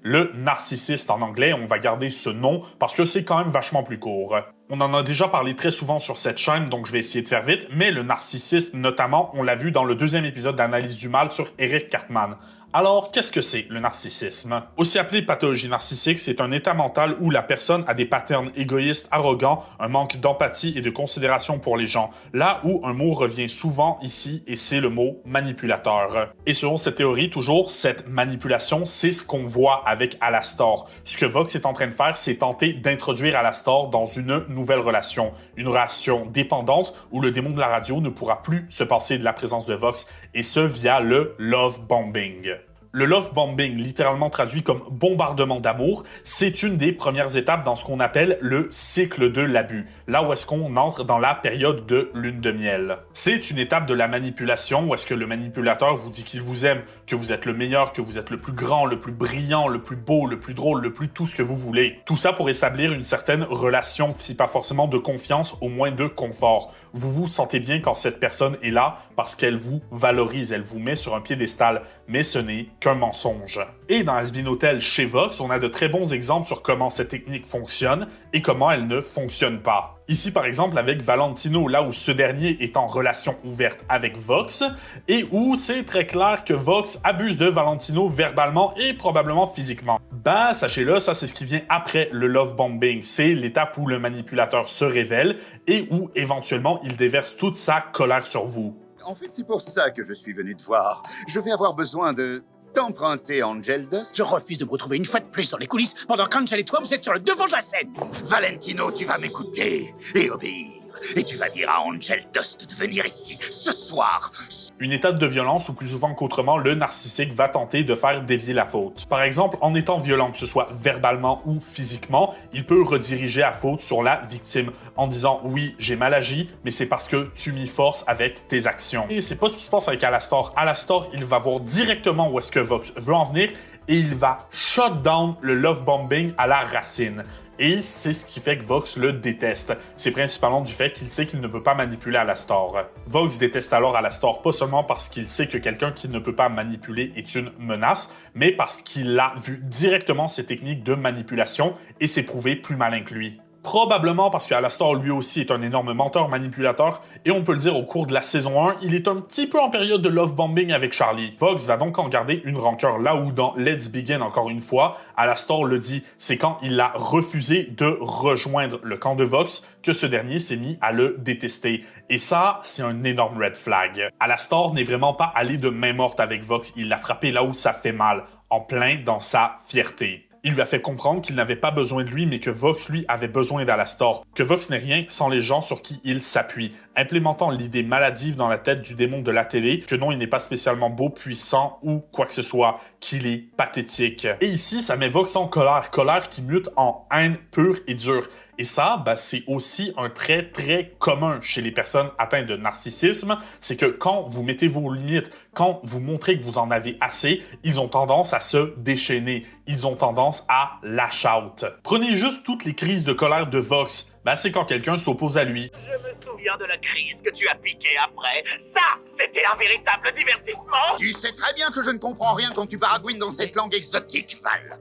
Le narcissiste en anglais, on va garder ce nom parce que c'est quand même vachement plus court. On en a déjà parlé très souvent sur cette chaîne, donc je vais essayer de faire vite, mais le narcissiste, notamment, on l'a vu dans le 2e épisode d'Analyse du mal sur Eric Cartman. Alors, qu'est-ce que c'est, le narcissisme? Aussi appelé pathologie narcissique, c'est un état mental où la personne a des patterns égoïstes, arrogants, un manque d'empathie et de considération pour les gens. Là où un mot revient souvent ici, et c'est le mot manipulateur. Et selon cette théorie, toujours, cette manipulation, c'est ce qu'on voit avec Alastor. Ce que Vox est en train de faire, c'est tenter d'introduire Alastor dans une nouvelle relation. Une relation dépendante où le démon de la radio ne pourra plus se passer de la présence de Vox, et ce via le love bombing. Le love bombing, littéralement traduit comme bombardement d'amour, c'est une des premières étapes dans ce qu'on appelle le cycle de l'abus, là où est-ce qu'on entre dans la période de lune de miel. C'est une étape de la manipulation où est-ce que le manipulateur vous dit qu'il vous aime, que vous êtes le meilleur, que vous êtes le plus grand, le plus brillant, le plus beau, le plus drôle, le plus tout ce que vous voulez. Tout ça pour établir une certaine relation, si pas forcément de confiance, au moins de confort. Vous vous sentez bien quand cette personne est là parce qu'elle vous valorise, elle vous met sur un piédestal. mais ce n'est qu'un mensonge. Et dans Has-Been Hotel chez Vox, on a de très bons exemples sur comment cette technique fonctionne et comment elle ne fonctionne pas. Ici, par exemple, avec Valentino, là où ce dernier est en relation ouverte avec Vox, et où c'est très clair que Vox abuse de Valentino verbalement et probablement physiquement. Ben, sachez-le, ça c'est ce qui vient après le love bombing. C'est l'étape où le manipulateur se révèle et où, éventuellement, il déverse toute sa colère sur vous. En fait, c'est pour ça que je suis venu te voir. Je vais avoir besoin de t'emprunter Angel Dust. Je refuse de me retrouver une fois de plus dans les coulisses pendant qu'Angel et toi, vous êtes sur le devant de la scène. Valentino, tu vas m'écouter et obéir. Et tu vas dire à Angel Dust de venir ici, ce soir. Une étape de violence où plus souvent qu'autrement, le narcissique va tenter de faire dévier la faute. Par exemple, en étant violent, que ce soit verbalement ou physiquement, il peut rediriger la faute sur la victime en disant « Oui, j'ai mal agi, mais c'est parce que tu m'y forces avec tes actions. » Et c'est pas ce qui se passe avec Alastor. Alastor, il va voir directement où est-ce que Vox veut en venir et il va shut down le love bombing à la racine. Et c'est ce qui fait que Vox le déteste. C'est principalement du fait qu'il sait qu'il ne peut pas manipuler Alastor. Vox déteste alors Alastor pas seulement parce qu'il sait que quelqu'un qui ne peut pas manipuler est une menace, mais parce qu'il a vu directement ses techniques de manipulation et s'est prouvé plus malin que lui. Probablement parce qu'Alastor lui aussi est un énorme menteur manipulateur et on peut le dire au cours de la saison 1, il est un petit peu en période de love bombing avec Charlie. Vox va donc en garder une rancœur là où dans Let's Begin encore une fois, Alastor le dit, c'est quand il a refusé de rejoindre le camp de Vox que ce dernier s'est mis à le détester. Et ça, c'est un énorme red flag. Alastor n'est vraiment pas allé de main morte avec Vox, il l'a frappé là où ça fait mal, en plein dans sa fierté. Il lui a fait comprendre qu'il n'avait pas besoin de lui, mais que Vox, lui, avait besoin d'Alastor. Que Vox n'est rien sans les gens sur qui il s'appuie, implémentant l'idée maladive dans la tête du démon de la télé, que non, il n'est pas spécialement beau, puissant ou quoi que ce soit, qu'il est pathétique. Et ici, ça met Vox en colère qui mute en haine pure et dure. Et ça, c'est aussi un trait très commun chez les personnes atteintes de narcissisme, c'est que quand vous mettez vos limites, quand vous montrez que vous en avez assez, ils ont tendance à se déchaîner, ils ont tendance à lash out. Prenez juste toutes les crises de colère de Vox, c'est quand quelqu'un s'oppose à lui. Je me souviens de la crise que tu as piquée après. Ça, c'était un véritable divertissement. Tu sais très bien que je ne comprends rien quand tu baragouines dans cette langue exotique, Val.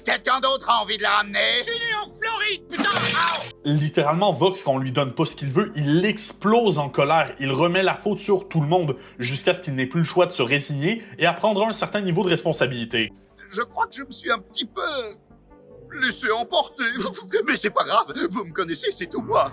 Quelqu'un d'autre a envie de la ramener? Je suis né en Floride, putain! Littéralement, Vox, quand on lui donne pas ce qu'il veut, il explose en colère. Il remet la faute sur tout le monde, jusqu'à ce qu'il n'ait plus le choix de se résigner et à prendre un certain niveau de responsabilité. Je crois que je me suis un petit peu laissé emporter. Mais c'est pas grave, vous me connaissez, c'est tout moi.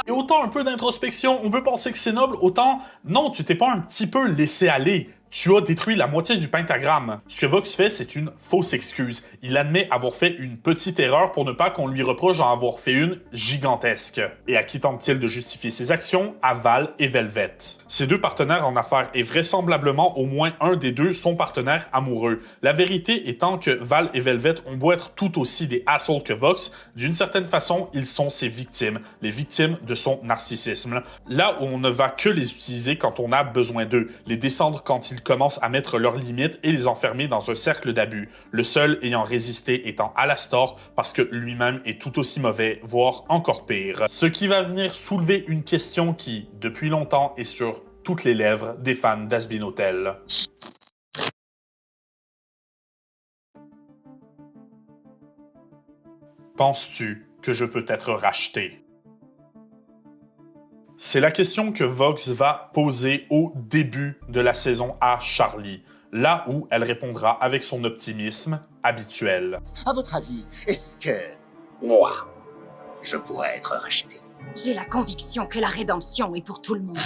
Et autant un peu d'introspection, on peut penser que c'est noble, autant non, tu t'es pas un petit peu laissé aller. Tu as détruit la moitié du pentagramme. Ce que Vox fait, c'est une fausse excuse. Il admet avoir fait une petite erreur pour ne pas qu'on lui reproche d'en avoir fait une gigantesque. Et à qui tente-t-il de justifier ses actions? À Val et Velvet. Ces deux partenaires en affaires et vraisemblablement au moins un des deux sont partenaires amoureux. La vérité étant que Val et Velvet ont beau être tout aussi des assholes que Vox, d'une certaine façon, ils sont ses victimes. Les victimes de son narcissisme. Là où on ne va que les utiliser quand on a besoin d'eux. Les descendre quand ils commencent à mettre leurs limites et les enfermer dans un cercle d'abus. Le seul ayant résisté étant Alastor parce que lui-même est tout aussi mauvais, voire encore pire. Ce qui va venir soulever une question qui, depuis longtemps, est sur toutes les lèvres des fans d'Has-Been Hotel. Penses-tu que je peux être racheté? C'est la question que Vox va poser au début de la saison à Charlie, là où elle répondra avec son optimisme habituel. À votre avis, est-ce que moi, je pourrais être racheté? J'ai la conviction que la rédemption est pour tout le monde.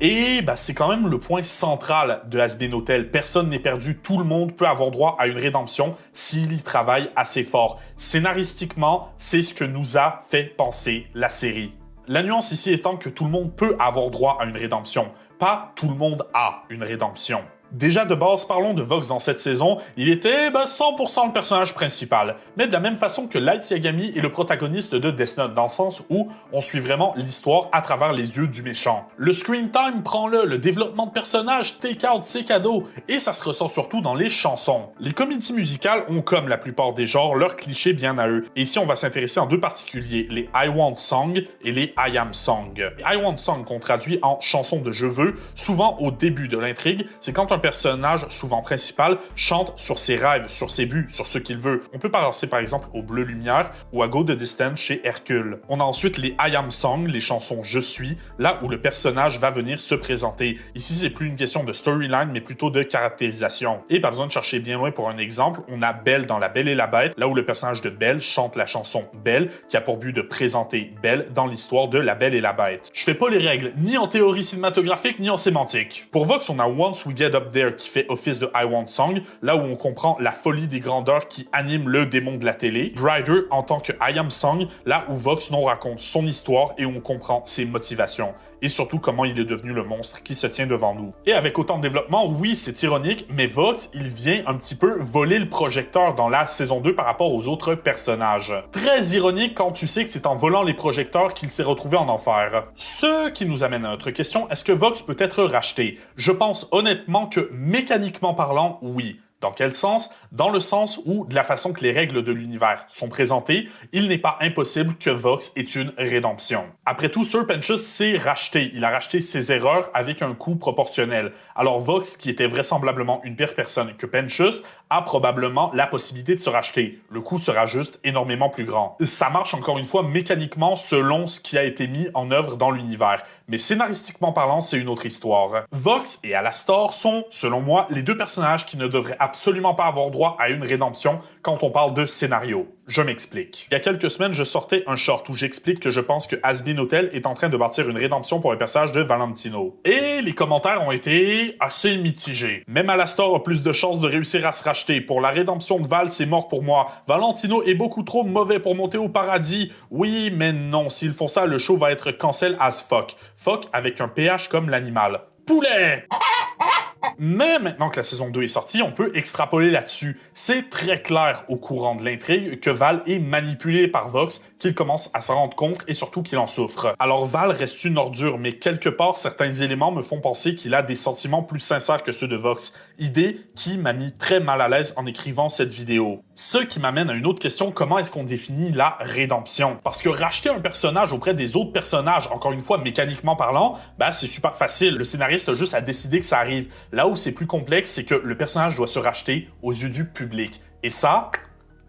Et c'est quand même le point central de Has-Been Hotel. Personne n'est perdu, tout le monde peut avoir droit à une rédemption s'il y travaille assez fort. Scénaristiquement, c'est ce que nous a fait penser la série. La nuance ici étant que tout le monde peut avoir droit à une rédemption, pas tout le monde a une rédemption. Déjà de base, parlons de Vox dans cette saison, il était 100% le personnage principal, mais de la même façon que Light Yagami est le protagoniste de Death Note, dans le sens où on suit vraiment l'histoire à travers les yeux du méchant. Le screen time, prends-le, le développement de personnages, take-out, c'est cadeau, et ça se ressent surtout dans les chansons. Les comédies musicales ont, comme la plupart des genres, leurs clichés bien à eux, et ici on va s'intéresser en deux particuliers, les I Want Song et les I Am Song. Les I Want Song qu'on traduit en chansons de je veux, souvent au début de l'intrigue, c'est quand un personnage, souvent principal, chante sur ses rêves, sur ses buts, sur ce qu'il veut. On peut penser par exemple au Bleu Lumière ou à Go the Distance chez Hercule. On a ensuite les I Am Song, les chansons je suis, là où le personnage va venir se présenter. Ici, c'est plus une question de storyline, mais plutôt de caractérisation. Et pas besoin de chercher bien loin pour un exemple, on a Belle dans La Belle et la Bête, là où le personnage de Belle chante la chanson Belle, qui a pour but de présenter Belle dans l'histoire de La Belle et la Bête. Je fais pas les règles, ni en théorie cinématographique, ni en sémantique. Pour Vox, on a Once We Get Up There qui fait office de I Want Song, là où on comprend la folie des grandeurs qui anime le démon de la télé. Brighter en tant que I Am Song, là où Vox nous raconte son histoire et on comprend ses motivations. Et surtout comment il est devenu le monstre qui se tient devant nous. Et avec autant de développement, oui, c'est ironique, mais Vox, il vient un petit peu voler le projecteur dans la saison 2 par rapport aux autres personnages. Très ironique quand tu sais que c'est en volant les projecteurs qu'il s'est retrouvé en enfer. Ce qui nous amène à notre question, est-ce que Vox peut être racheté? Je pense honnêtement que, mécaniquement parlant, oui. Dans quel sens? Dans le sens où, de la façon que les règles de l'univers sont présentées, il n'est pas impossible que Vox ait une rédemption. Après tout, Sir Pentious s'est racheté. Il a racheté ses erreurs avec un coût proportionnel. Alors Vox, qui était vraisemblablement une pire personne que Pentious, a probablement la possibilité de se racheter. Le coût sera juste énormément plus grand. Ça marche encore une fois mécaniquement selon ce qui a été mis en œuvre dans l'univers. Mais scénaristiquement parlant, c'est une autre histoire. Vox et Alastor sont, selon moi, les deux personnages qui ne devraient absolument pas avoir droit à une rédemption quand on parle de scénario. Je m'explique. Il y a quelques semaines, je sortais un short où j'explique que je pense que Hazbin Hotel est en train de bâtir une rédemption pour un personnage de Valentino. Et les commentaires ont été assez mitigés. Même Alastor a plus de chances de réussir à se racheter. Pour la rédemption de Val, c'est mort pour moi. Valentino est beaucoup trop mauvais pour monter au paradis. Oui, mais non. S'ils font ça, le show va être cancel as fuck. Fuck avec un PH comme l'animal. Poulet! Mais maintenant que la saison 2 est sortie, on peut extrapoler là-dessus. C'est très clair au courant de l'intrigue que Val est manipulé par Vox, qu'il commence à s'en rendre compte et surtout qu'il en souffre. Alors Val reste une ordure, mais quelque part, certains éléments me font penser qu'il a des sentiments plus sincères que ceux de Vox. Idée qui m'a mis très mal à l'aise en écrivant cette vidéo. Ce qui m'amène à une autre question, comment est-ce qu'on définit la rédemption? Parce que racheter un personnage auprès des autres personnages, encore une fois, mécaniquement parlant, c'est super facile. Le scénariste a juste à décider que ça arrive. Là où c'est plus complexe, c'est que le personnage doit se racheter aux yeux du public. Et ça,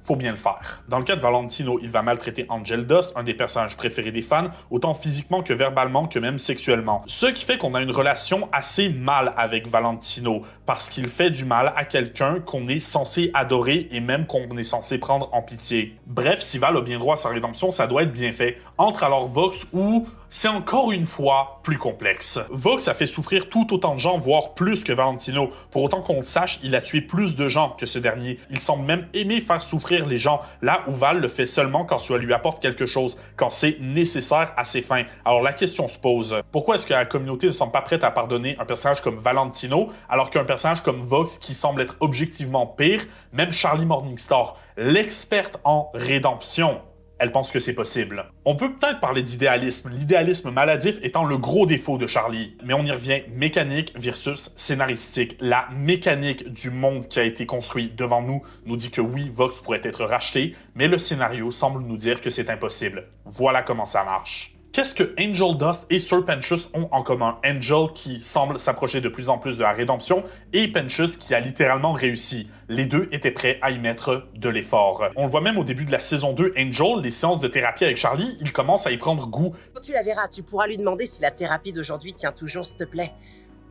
faut bien le faire. Dans le cas de Valentino, il va maltraiter Angel Dust, un des personnages préférés des fans, autant physiquement que verbalement que même sexuellement. Ce qui fait qu'on a une relation assez mal avec Valentino, parce qu'il fait du mal à quelqu'un qu'on est censé adorer et même qu'on est censé prendre en pitié. Bref, si Val a bien droit à sa rédemption, ça doit être bien fait. Entre alors Vox où c'est encore une fois plus complexe. Vox a fait souffrir tout autant de gens, voire plus que Valentino. Pour autant qu'on le sache, il a tué plus de gens que ce dernier. Il semble même aimer faire souffrir les gens, là où Val le fait seulement quand cela lui apporte quelque chose, quand c'est nécessaire à ses fins. Alors la question se pose, pourquoi est-ce que la communauté ne semble pas prête à pardonner un personnage comme Valentino, alors qu'un personnage comme Vox, qui semble être objectivement pire, même Charlie Morningstar, l'experte en rédemption, elle pense que c'est possible. On peut peut-être parler d'idéalisme, l'idéalisme maladif étant le gros défaut de Charlie. Mais on y revient, mécanique versus scénaristique. La mécanique du monde qui a été construit devant nous dit que oui, Vox pourrait être racheté, mais le scénario semble nous dire que c'est impossible. Voilà comment ça marche. Qu'est-ce que Angel Dust et Sir Pentious ont en commun? Angel qui semble s'approcher de plus en plus de la rédemption et Pentious qui a littéralement réussi. Les deux étaient prêts à y mettre de l'effort. On le voit même au début de la saison 2, Angel, les séances de thérapie avec Charlie, il commence à y prendre goût. Quand tu la verras, tu pourras lui demander si la thérapie d'aujourd'hui tient toujours, s'il te plaît.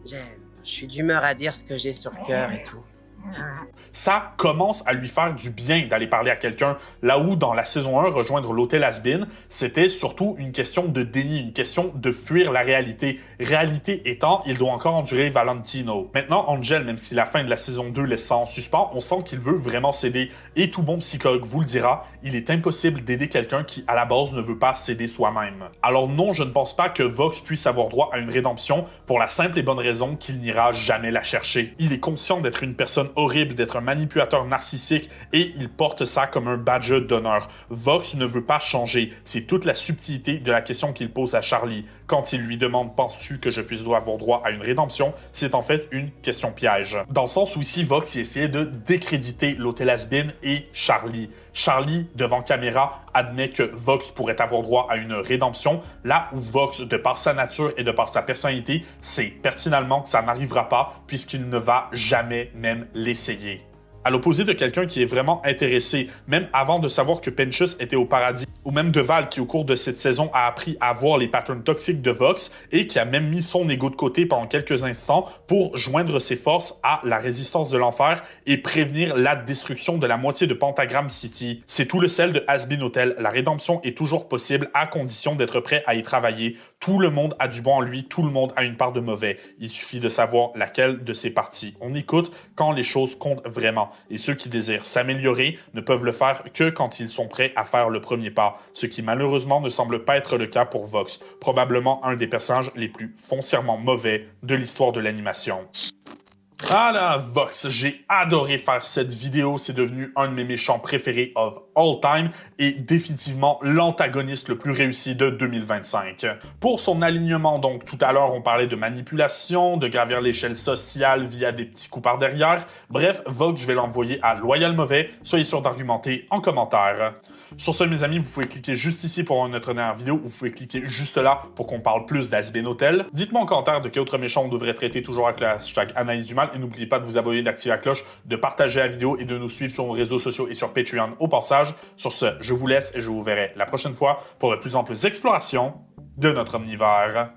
Je suis d'humeur à dire ce que j'ai sur le cœur et tout. Ça commence à lui faire du bien d'aller parler à quelqu'un, là où dans la saison 1, rejoindre l'hôtel Has-Been, c'était surtout une question de déni, une question de fuir la réalité. Réalité étant, il doit encore endurer Valentino. Maintenant, Angel, même si la fin de la saison 2 laisse ça en suspens, on sent qu'il veut vraiment céder. Et tout bon psychologue vous le dira, il est impossible d'aider quelqu'un qui, à la base, ne veut pas céder soi-même. Alors non, je ne pense pas que Vox puisse avoir droit à une rédemption pour la simple et bonne raison qu'il n'ira jamais la chercher. Il est conscient d'être une personne horrible, d'être un manipulateur narcissique et il porte ça comme un badge d'honneur. Vox ne veut pas changer. C'est toute la subtilité de la question qu'il pose à Charlie. Quand il lui demande « Penses-tu que je puisse avoir droit à une rédemption ?» c'est en fait une question piège. Dans le sens où ici, Vox essayait de décréditer l'hôtel Has-Been et Charlie. Charlie, devant caméra, admet que Vox pourrait avoir droit à une rédemption, là où Vox, de par sa nature et de par sa personnalité, sait pertinemment que ça n'arrivera pas puisqu'il ne va jamais même l'essayer. À l'opposé de quelqu'un qui est vraiment intéressé, même avant de savoir que Penchus était au paradis, ou même de Val qui au cours de cette saison a appris à voir les patterns toxiques de Vox et qui a même mis son ego de côté pendant quelques instants pour joindre ses forces à la résistance de l'enfer et prévenir la destruction de la moitié de Pentagram City. C'est tout le sel de Has-Been Hotel. La rédemption est toujours possible à condition d'être prêt à y travailler. Tout le monde a du bon en lui, tout le monde a une part de mauvais. Il suffit de savoir laquelle de ces parties on écoute quand les choses comptent vraiment. Et ceux qui désirent s'améliorer ne peuvent le faire que quand ils sont prêts à faire le premier pas, ce qui malheureusement ne semble pas être le cas pour Vox, probablement un des personnages les plus foncièrement mauvais de l'histoire de l'animation. Ah là, Vox, j'ai adoré faire cette vidéo, c'est devenu un de mes méchants préférés of all time et définitivement l'antagoniste le plus réussi de 2025. Pour son alignement, donc, tout à l'heure, on parlait de manipulation, de gravir l'échelle sociale via des petits coups par derrière. Bref, Vox, je vais l'envoyer à Loyal Mauvais, soyez sûr d'argumenter en commentaire. Sur ce, mes amis, vous pouvez cliquer juste ici pour voir notre dernière vidéo, ou vous pouvez cliquer juste là pour qu'on parle plus d'Has-Been Hotel. Dites-moi en commentaire de quel autre méchant on devrait traiter toujours avec le hashtag Analyse du Mal, et n'oubliez pas de vous abonner, d'activer la cloche, de partager la vidéo et de nous suivre sur nos réseaux sociaux et sur Patreon au passage. Sur ce, je vous laisse et je vous verrai la prochaine fois pour de plus amples explorations de notre omnivore.